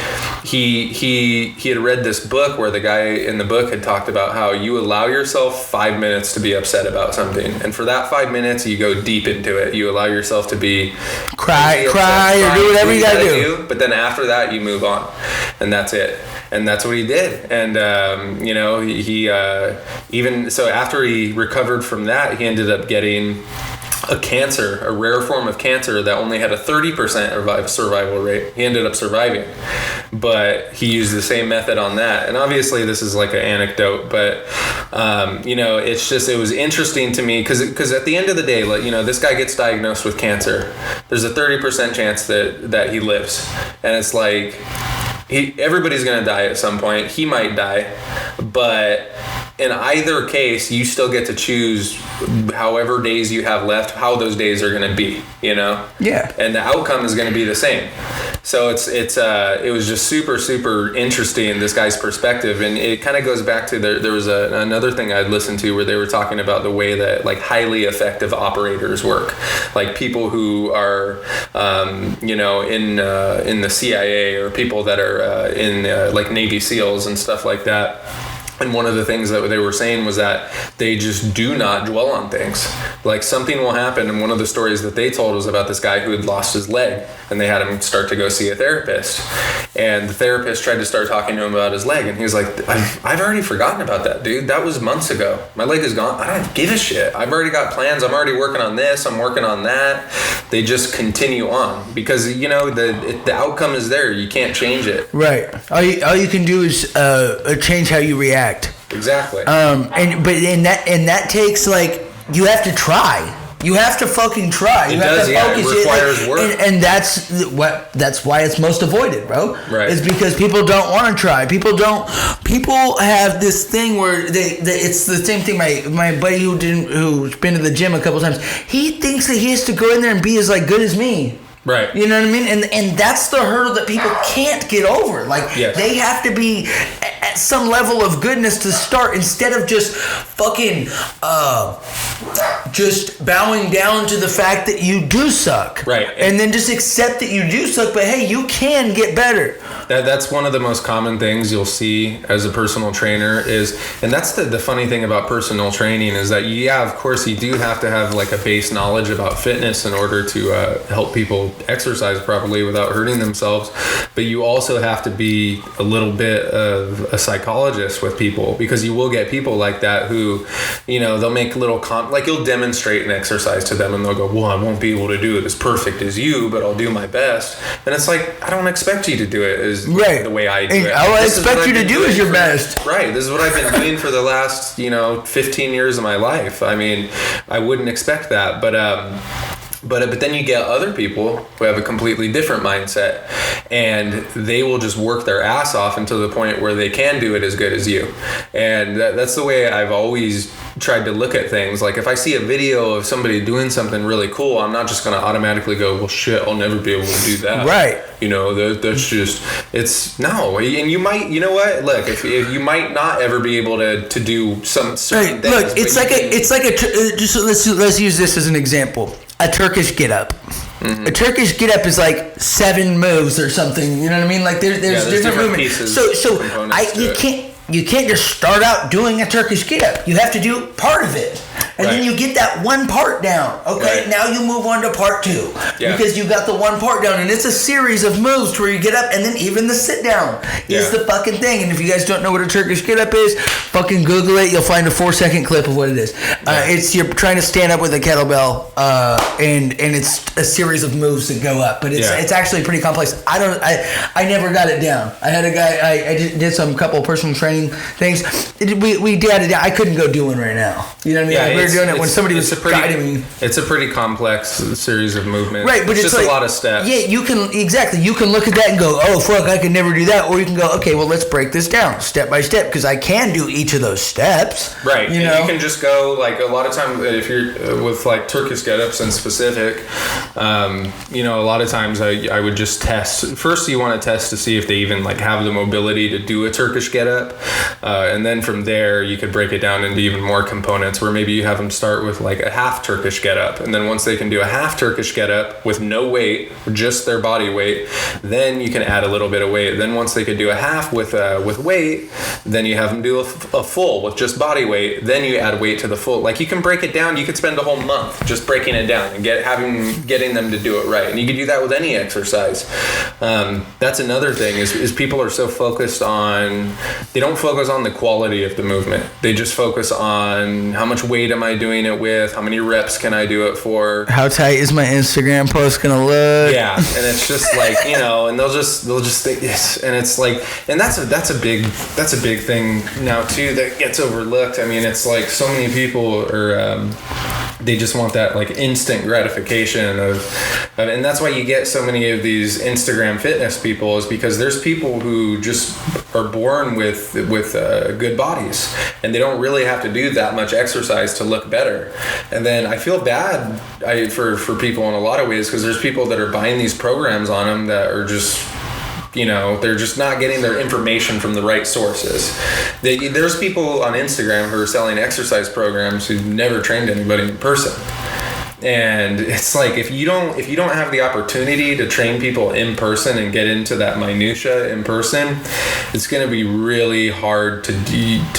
Speaker 3: he had read this book where the guy in the book had talked about how you allow yourself 5 minutes to be upset about something. And for that 5 minutes, you go deep into it. You allow yourself to be
Speaker 2: cry, or do whatever you gotta do.
Speaker 3: But then after that, you move on, and that's it. And that's what he did. And he even so after he recovered from that, he ended up getting a rare form of cancer that only had a 30% survival rate. He ended up surviving, but he used the same method on that. And obviously this is like an anecdote, but it was interesting to me because at the end of the day, like, this guy gets diagnosed with cancer. There's a 30% chance that he lives, and it's like everybody's gonna die at some point. He might die, but in either case, you still get to choose however days you have left, how those days are going to be, Yeah. And the outcome is going to be the same. So it was just super, super interesting, this guy's perspective. And it kind of goes back to there was another thing I'd listened to where they were talking about the way that like highly effective operators work. Like people who are, in the CIA, or people that are in like Navy SEALs and stuff like that. And one of the things that they were saying was that they just do not dwell on things. Like something will happen, and one of the stories that they told was about this guy who had lost his leg, and they had him start to go see a therapist. And the therapist tried to start talking to him about his leg, and he was like, I've already forgotten about that, dude. That was months ago. My leg is gone. I don't give a shit. I've already got plans. I'm already working on this. I'm working on that. They just continue on because, the outcome is there. You can't change it.
Speaker 2: Right. All you can do is change how you react.
Speaker 3: Exactly.
Speaker 2: And that takes like, you have to try. You have to fucking try. You have to focus.
Speaker 3: It requires work.
Speaker 2: And that's why it's most avoided, bro.
Speaker 3: Right.
Speaker 2: It's because people don't want to try. People have this thing where it's the same thing. My buddy who's been to the gym a couple times, he thinks that he has to go in there and be as like good as me.
Speaker 3: Right.
Speaker 2: You know what I mean? And that's the hurdle that people can't get over. Like, they have to be at some level of goodness to start, instead of just fucking just bowing down to the fact that you do suck.
Speaker 3: Right.
Speaker 2: And then just accept that you do suck, but hey, you can get better.
Speaker 3: That's one of the most common things you'll see as a personal trainer and that's the funny thing about personal training is that, of course, you do have to have like a base knowledge about fitness in order to help people exercise properly without hurting themselves. But you also have to be a little bit of a psychologist with people, because you will get people like that who, they'll make little like you'll demonstrate an exercise to them and they'll go, well, I won't be able to do it as perfect as you, but I'll do my best. And it's like, I don't expect you to do it as the way I do it.
Speaker 2: All I expect you to do is your best.
Speaker 3: Right. This is what I've been doing for the last, 15 years of my life. I mean, I wouldn't expect that, but then you get other people who have a completely different mindset, and they will just work their ass off until the point where they can do it as good as you. And that's the way I've always tried to look at things. Like, if I see a video of somebody doing something really cool, I'm not just going to automatically go, well, shit, I'll never be able to do that.
Speaker 2: Right.
Speaker 3: That's just, it's, no. And you might, you know what? Look, if you might not ever be able to do some certain things.
Speaker 2: Look, let's use this as an example. A Turkish get-up. Mm-hmm. A Turkish get-up is like 7 moves or something. You know what I mean? Like there's different movements. So you can't just start out doing a Turkish get-up. You have to do part of it. And then you get that one part down. Okay, now you move on to part 2. Yeah. Because you got the one part down. And it's a series of moves where you get up, and then even the sit down is the fucking thing. And if you guys don't know what a Turkish get-up is, fucking Google it. You'll find a 4-second clip of what it is. It's you're trying to stand up with a kettlebell, and it's a series of moves that go up. But it's actually pretty complex. I never got it down. I had a guy, I did some couple personal training things. We did it. I couldn't go do one right now. You know what I mean?
Speaker 3: Yeah,
Speaker 2: like we were doing it when somebody was guiding me.
Speaker 3: It's a pretty complex series of movements.
Speaker 2: Right, but it's
Speaker 3: just
Speaker 2: like,
Speaker 3: a lot of steps.
Speaker 2: Yeah, you can look at that and go, oh fuck, I can never do that. Or you can go, okay, well, let's break this down step by step, because I can do each of those steps.
Speaker 3: Right. You can just go, like, a lot of times if you're with like Turkish get-ups in specific, a lot of times I would just test. First, you want to test to see if they even like have the mobility to do a Turkish get-up, and then from there you could break it down into even more components, where maybe you have them start with like a half Turkish get-up, and then once they can do a half Turkish get-up with no weight, just their body weight, then you can add a little bit of weight. Then once they could do a half with weight, then you have them do a full with just body weight. Then you add weight to the full. Like, you can break it down. You could spend a whole month just breaking it down and getting them to do it right. And you can do that with any exercise. That's another thing is people are so focused on, they don't focus on the quality of the movement. They just focus on how much weight am I doing it with, how many reps can I do it for,
Speaker 2: how tight is my Instagram post gonna look.
Speaker 3: Yeah. And it's just like, and they'll just think, yes. And it's like, and that's a big thing now too that gets overlooked. I mean, it's like so many people are they just want that like instant gratification and that's why you get so many of these Instagram fitness people, is because there's people who just are born with good bodies, and they don't really have to do that much exercise to look better. And then I feel bad for people in a lot of ways, because there's people that are buying these programs on them that are just, they're just not getting their information from the right sources. There's people on Instagram who are selling exercise programs who've never trained anybody in person. And it's like, if you don't have the opportunity to train people in person and get into that minutia in person, it's going to be really hard to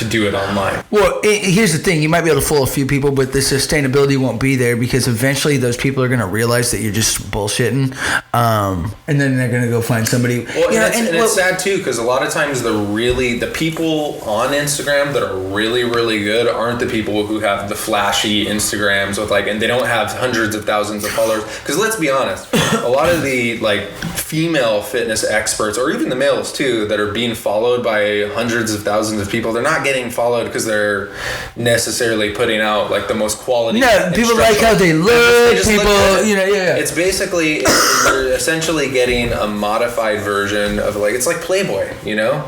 Speaker 3: do it online. Well,
Speaker 2: here's the thing: you might be able to fool a few people, but the sustainability won't be there, because eventually those people are going to realize that you're just bullshitting, and then they're going to go find somebody.
Speaker 3: Well, it's sad too, because a lot of times the people on Instagram that are really, really good aren't the people who have the flashy Instagrams with and they don't have have hundreds of thousands of followers. Because let's be honest, a lot of the like female fitness experts, or even the males too, that are being followed by hundreds of thousands of people, they're not getting followed because they're necessarily putting out like the most quality.
Speaker 2: No, people like how they look.
Speaker 3: It's basically you're essentially getting a modified version of like, it's like Playboy, you know,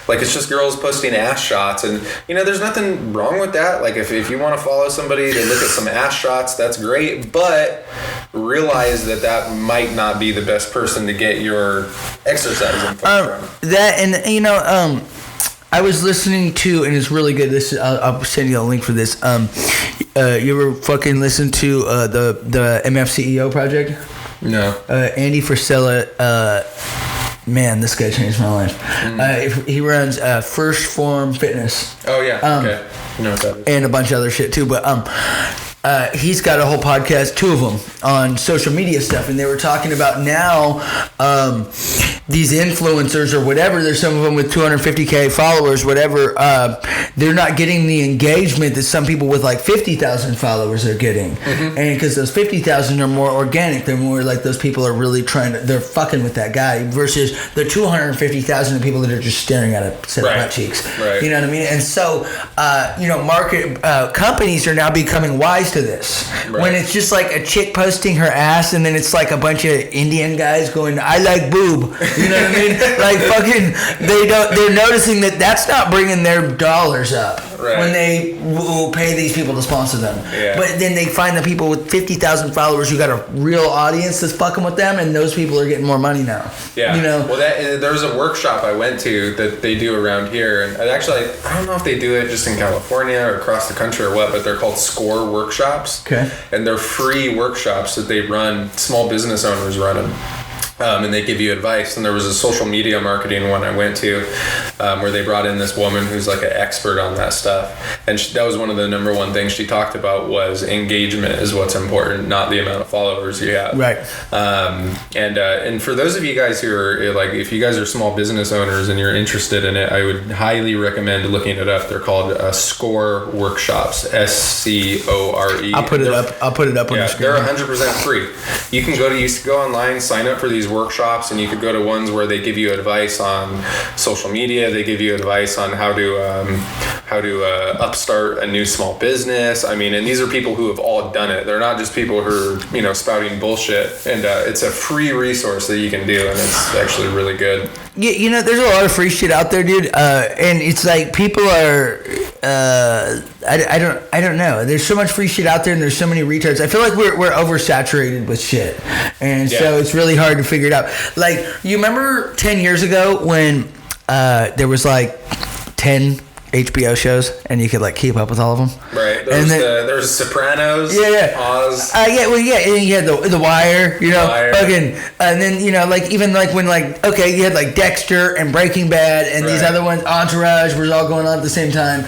Speaker 3: like it's just girls posting ass shots, and you know, there's nothing wrong with that. Like if you want to follow somebody to look at some ass shots, that's great, but realize that might not be the best person to get your exercise info from.
Speaker 2: That, and you know, I was listening to, and it's really good. I'll send you a link for this. You ever fucking listen to the MFCEO project?
Speaker 3: No.
Speaker 2: Andy Frisella. Man, this guy changed my life. He runs First Form Fitness.
Speaker 3: Oh yeah. Okay. You know what that is.
Speaker 2: And a bunch of other shit too, but he's got a whole podcast, 2 of them, on social media stuff, and they were talking about now these influencers or whatever, there's some of them with 250K followers, whatever, they're not getting the engagement that some people with like 50,000 followers are getting. And because those 50,000 are more organic, they're more like those people are really they're fucking with that guy, versus the 250,000 of people that are just staring at a set of butt cheeks.
Speaker 3: Right.
Speaker 2: You know what I mean? And so, market companies are now becoming wise to this. Right. When it's just like a chick posting her ass, and then it's like a bunch of Indian guys going, "I like boob." You know what I mean? Like fucking, they're noticing that that's not bringing their dollars up. Right. When they will pay these people to sponsor them. Yeah. But then they find the people with 50,000 followers who got a real audience that's fucking with them, and those people are getting more money now.
Speaker 3: Yeah.
Speaker 2: You know?
Speaker 3: Well, there was a workshop I went to that they do around here, and actually, I don't know if they do it just in California or across the country or what, but they're called SCORE workshops. Okay. And they're free workshops that they run, small business owners run them. And they give you advice. And there was a social media marketing one I went to where they brought in this woman who's like an expert on that stuff. And that was one of the number one things she talked about was engagement is what's important, not the amount of followers you have.
Speaker 2: Right.
Speaker 3: And for those of you guys who are like, if you guys are small business owners and you're interested in it, I would highly recommend looking it up. They're called SCORE workshops, SCORE.
Speaker 2: I'll put it up on the screen.
Speaker 3: They're 100% free. You can go online, sign up for these workshops, and you could go to ones where they give you advice on social media. They give you advice on how to upstart a new small business. I mean, and these are people who have all done it. They're not just people who are spouting bullshit. And it's a free resource that you can do, and it's actually really good.
Speaker 2: Yeah, there's a lot of free shit out there, dude. And it's like people are. I don't know. There's so much free shit out there, and there's so many retards. I feel like we're oversaturated with shit, and so it's really hard to figure it out. Like, you remember 10 years ago when there was like 10 HBO shows, and you could like keep up with all of them.
Speaker 3: Right. There was Sopranos.
Speaker 2: Yeah.
Speaker 3: Oz.
Speaker 2: And you had the Wire. Fucking, and then like even like when like you had like Dexter and Breaking Bad and these other ones, Entourage was all going on at the same time.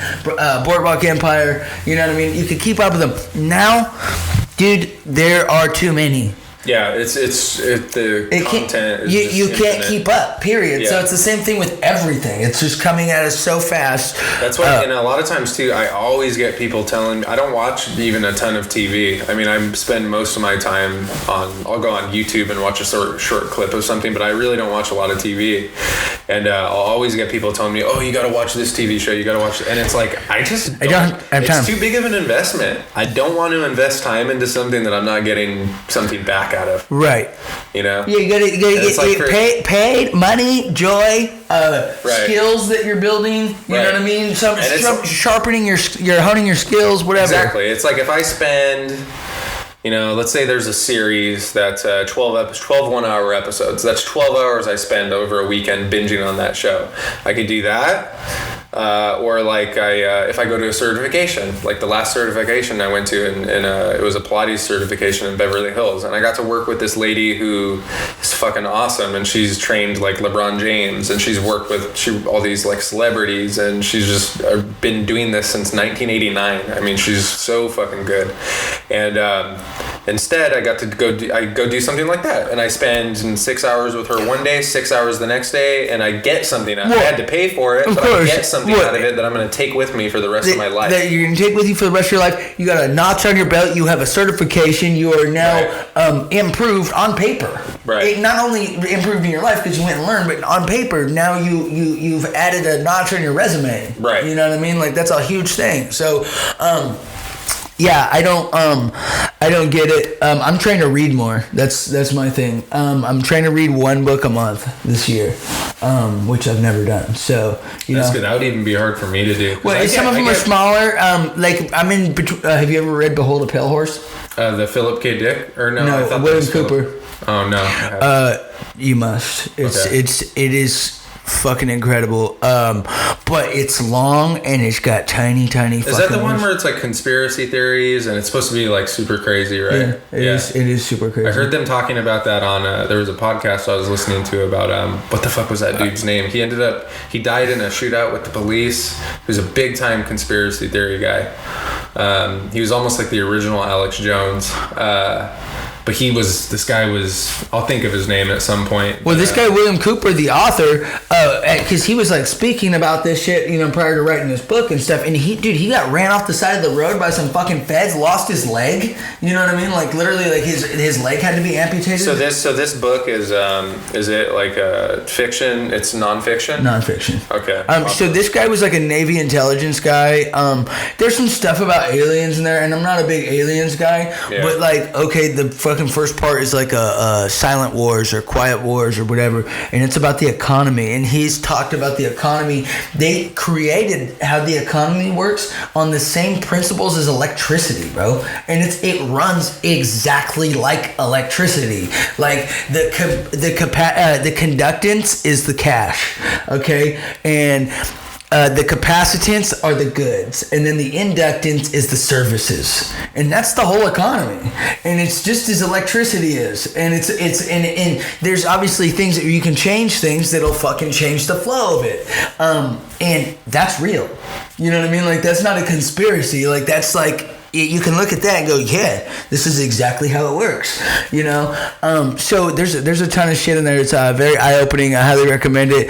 Speaker 2: Boardwalk Empire. You know what I mean? You could keep up with them. Now, dude, there are too many.
Speaker 3: Yeah, the content is
Speaker 2: you can't keep up, period. Yeah. So it's the same thing with everything. It's just coming at us so fast.
Speaker 3: That's why, and a lot of times too, I always get people telling me, I don't watch even a ton of TV. I mean, I spend most of my time I'll go on YouTube and watch a short clip of something, but I really don't watch a lot of TV. And I'll always get people telling me, oh, you got to watch this TV show, you got to watch it. And it's like, I don't have time. It's too big of an investment. I don't want to invest time into something that I'm not getting something back out of.
Speaker 2: Right.
Speaker 3: Yeah,
Speaker 2: you gotta get paid, money, joy, skills that you're building. You know what I mean? Sharpening you're honing your skills, whatever.
Speaker 3: Exactly. It's like if I spend, let's say there's a series that's 12 1-hour episodes. That's 12 hours I spend over a weekend binging on that show. I could do that. Or like if I go to a certification, like the last certification I went to, and it was a Pilates certification in Beverly Hills, and I got to work with this lady who is fucking awesome, and she's trained like LeBron James, and she's worked with all these like celebrities, and she's just been doing this since 1989. I mean, she's so fucking good, and Instead, I got to go do something like that, and I spend 6 hours with her one day, 6 hours the next day, and I get something out of it. I had to pay for it, but I get something out of it that I'm going to take with me for the rest of my life.
Speaker 2: That you're going to take with you for the rest of your life. You got a notch on your belt. You have a certification. You are now improved on paper.
Speaker 3: Right.
Speaker 2: Not only improved in your life because you went and learned, but on paper now you've added a notch on your resume.
Speaker 3: Right.
Speaker 2: You know what I mean? Like that's a huge thing. So. Yeah, I don't get it. I'm trying to read more. That's my thing. I'm trying to read one book a month this year, which I've never done. So
Speaker 3: that's good. That would even be hard for me to do.
Speaker 2: Well, some of them are smaller. Like I'm in. Have you ever read Behold a Pale Horse?
Speaker 3: The Philip K. Dick or no?
Speaker 2: No,
Speaker 3: I thought
Speaker 2: William Cooper.
Speaker 3: Oh no.
Speaker 2: You must. It is fucking incredible. But it's long and it's got tiny
Speaker 3: Is that the one
Speaker 2: words.
Speaker 3: where it's like conspiracy theories and it's supposed to be like super crazy, right?
Speaker 2: Yeah, it is super crazy.
Speaker 3: I heard them talking about that on there was a podcast I was listening to about what the fuck was that dude's name? He died in a shootout with the police. He was a big time conspiracy theory guy. He was almost like the original Alex Jones. But I'll think of his name at some point.
Speaker 2: Well, this guy, William Cooper, the author, because he was like speaking about this shit, prior to writing this book and stuff. And he got ran off the side of the road by some fucking feds, lost his leg. You know what I mean? Like literally, like his leg had to be amputated. So
Speaker 3: this book is it like a fiction? It's nonfiction?
Speaker 2: Nonfiction.
Speaker 3: Okay.
Speaker 2: So this guy was like a Navy intelligence guy. There's some stuff about aliens in there, and I'm not a big aliens guy, but like, okay, the fucking first part is like a Silent Wars or Quiet Wars or whatever, and it's about the economy, and he's talked about the economy. They created how the economy works on the same principles as electricity, bro, and it runs exactly like electricity. Like the conductance is the cash, okay, and the capacitance are the goods, and then the inductance is the services, and that's the whole economy. And it's just as electricity is, and and there's obviously things that you can change things that'll fucking change the flow of it, and that's real. You know what I mean? Like that's not a conspiracy. Like that's like. You can look at that and go, yeah, this is exactly how it works, So there's a ton of shit in there. It's very eye-opening. I highly recommend it.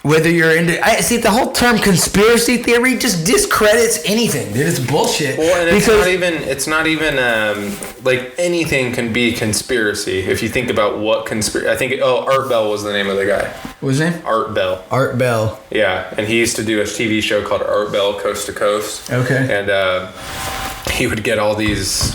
Speaker 2: Whether you're into, the whole term conspiracy theory just discredits anything, dude. It's bullshit.
Speaker 3: Well, and it's not even like anything can be conspiracy if you think about what conspiracy. I think Art Bell was the name of the guy.
Speaker 2: What was his name?
Speaker 3: Art Bell.
Speaker 2: Art Bell.
Speaker 3: Yeah, and he used to do a TV show called Art Bell Coast to Coast.
Speaker 2: Okay.
Speaker 3: And he would get all these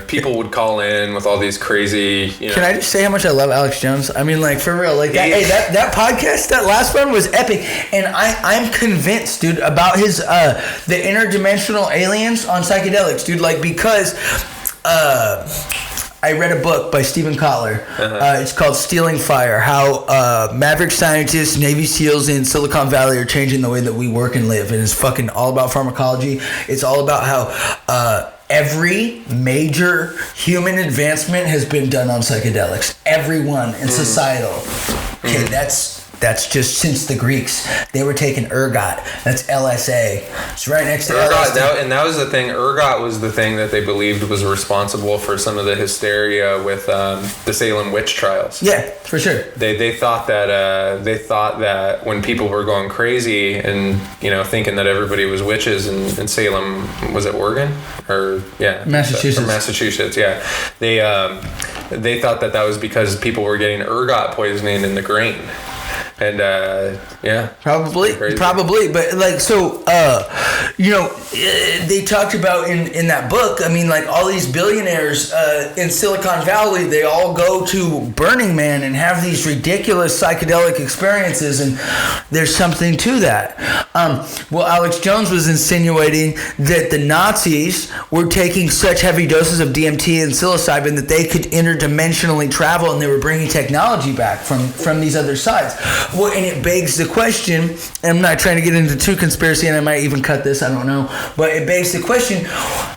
Speaker 3: people would call in with all these crazy.
Speaker 2: Can I just say how much I love Alex Jones? I mean, like for real, like that. Hey, that podcast, that last one was epic, and I'm convinced, dude, about his the interdimensional aliens on psychedelics, dude. Like because. I read a book by Stephen Kotler. It's called Stealing Fire, how maverick scientists, Navy SEALs in Silicon Valley are changing the way that we work and live. And it's fucking all about pharmacology. It's all about how every major human advancement has been done on psychedelics. Everyone in societal. Okay, that's just since the Greeks. They were taking ergot. That's LSA. It's right next to LSD.
Speaker 3: And that was the thing. Ergot was the thing that they believed was responsible for some of the hysteria with the Salem witch trials.
Speaker 2: Yeah, for sure.
Speaker 3: They thought that when people were going crazy and thinking that everybody was witches in Salem, was it Oregon or Massachusetts? Yeah, they thought that was because people were getting ergot poisoning in the grain. And
Speaker 2: probably, but like so, they talked about in that book. I mean, like all these billionaires in Silicon Valley, they all go to Burning Man and have these ridiculous psychedelic experiences, and there's something to that. Well, Alex Jones was insinuating that the Nazis were taking such heavy doses of DMT and psilocybin that they could interdimensionally travel, and they were bringing technology back from these other sides. Well, and it begs the question, and I'm not trying to get into too conspiracy, and I might even cut this, I don't know, but it begs the question,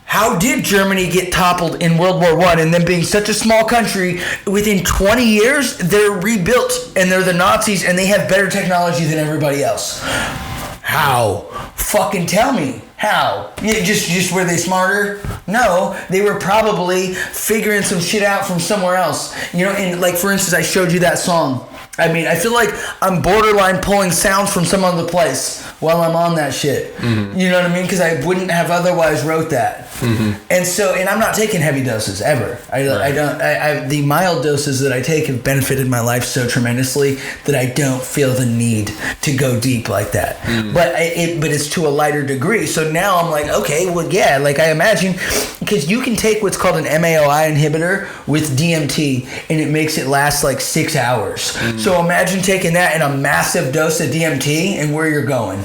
Speaker 2: how did Germany get toppled in World War I, and then being such a small country, within 20 years, they're rebuilt, and they're the Nazis, and they have better technology than everybody else? How? Fucking tell me. How? Yeah, just were they smarter? No, they were probably figuring some shit out from somewhere else. You know, and like for instance, I showed you that song. I mean, I feel like I'm borderline pulling sounds from some other place while I'm on that shit. Mm-hmm. You know what I mean? Because I wouldn't have otherwise wrote that. Mm-hmm. And I'm not taking heavy doses ever. The mild doses that I take have benefited my life so tremendously that I don't feel the need to go deep like that. Mm-hmm. But it's to a lighter degree. So now I'm like, okay, well, yeah, like I imagine, because you can take what's called an MAOI inhibitor with DMT, and it makes it last like 6 hours. Mm-hmm. So imagine taking that in a massive dose of DMT and where you're going.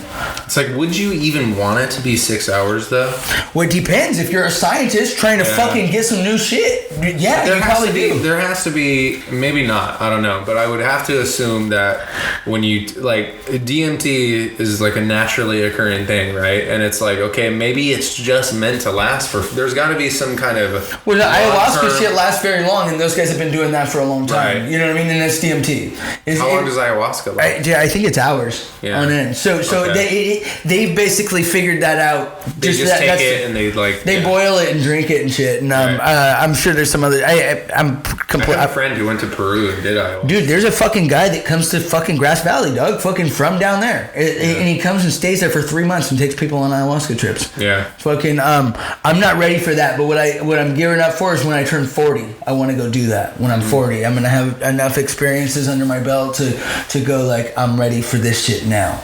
Speaker 3: It's like, would you even want it to be 6 hours though?
Speaker 2: Well, it depends. If you're a scientist trying to fucking get some new shit, yeah, you probably do.
Speaker 3: There has to be, maybe not, I don't know, but I would have to assume that when you, like, DMT is like a naturally occurring thing, right? And it's like, okay, maybe it's just meant to last for, there's got to be some kind of...
Speaker 2: Well, the ayahuasca shit lasts very long, and those guys have been doing that for a long time. Right. You know what I mean? And it's DMT.
Speaker 3: How long does ayahuasca last?
Speaker 2: I think it's hours on end. So they basically figured that out.
Speaker 3: They just take it and
Speaker 2: they boil it and drink it and shit. And I'm sure there's some other. I
Speaker 3: have a friend who went to Peru and did ayahuasca.
Speaker 2: Dude, there's a fucking guy that comes to fucking Grass Valley, dog, fucking from down there, and he comes and stays there for 3 months and takes people on ayahuasca trips.
Speaker 3: Yeah.
Speaker 2: Fucking. I'm not ready for that, but what I'm gearing up for is when I turn 40. I want to go do that. When I'm 40, I'm gonna have enough experiences under my belt to go like I'm ready for this shit now.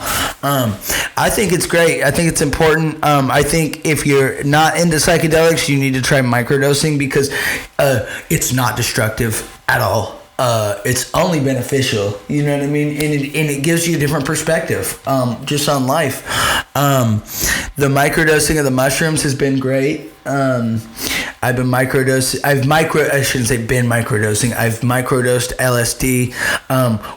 Speaker 2: I think it's great. I think it's important. I think if you're not into psychedelics, you need to try microdosing because it's not destructive at all. It's only beneficial, you know what I mean? And it gives you a different perspective just on life. The microdosing of the mushrooms has been great. I've been microdosing. I shouldn't say been microdosing. I've microdosed LSD,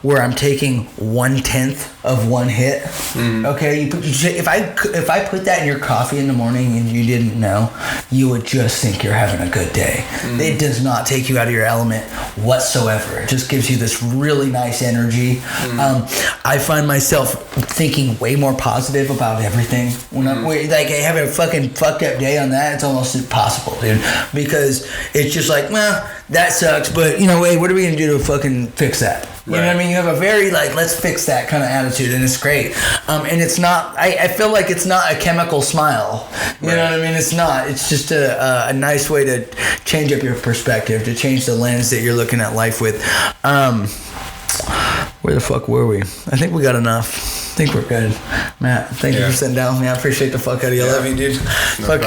Speaker 2: where I'm taking 1/10 of one hit. Mm. Okay, if I put that in your coffee in the morning and you didn't know, you would just think you're having a good day. Mm. It does not take you out of your element whatsoever. It just gives you this really nice energy. Mm. I find myself thinking way more positive about everything when I'm like having a fucking fucked up day on that. It's almost impossible, dude, because it's just like, well, that sucks, but you know, wait, what are we gonna do to fucking fix that? You know what I mean? You have a very like, let's fix that kind of attitude, and it's great. And it's not. I feel like it's not a chemical smile. You know what I mean? It's not. It's just a nice way to change up your perspective, to change the lens that you're looking at life with. Where the fuck were we? I think we got enough. I think we're good. Matt, thank you for sitting down with me. I appreciate the fuck out of you. I love you, dude. No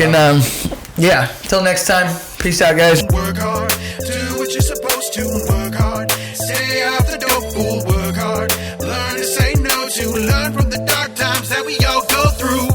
Speaker 2: till next time. Peace out, guys.
Speaker 1: Work hard, do what you're supposed to. Work hard, stay off the dope pool. Work hard, learn to say no to. Learn from the dark times that we all go through.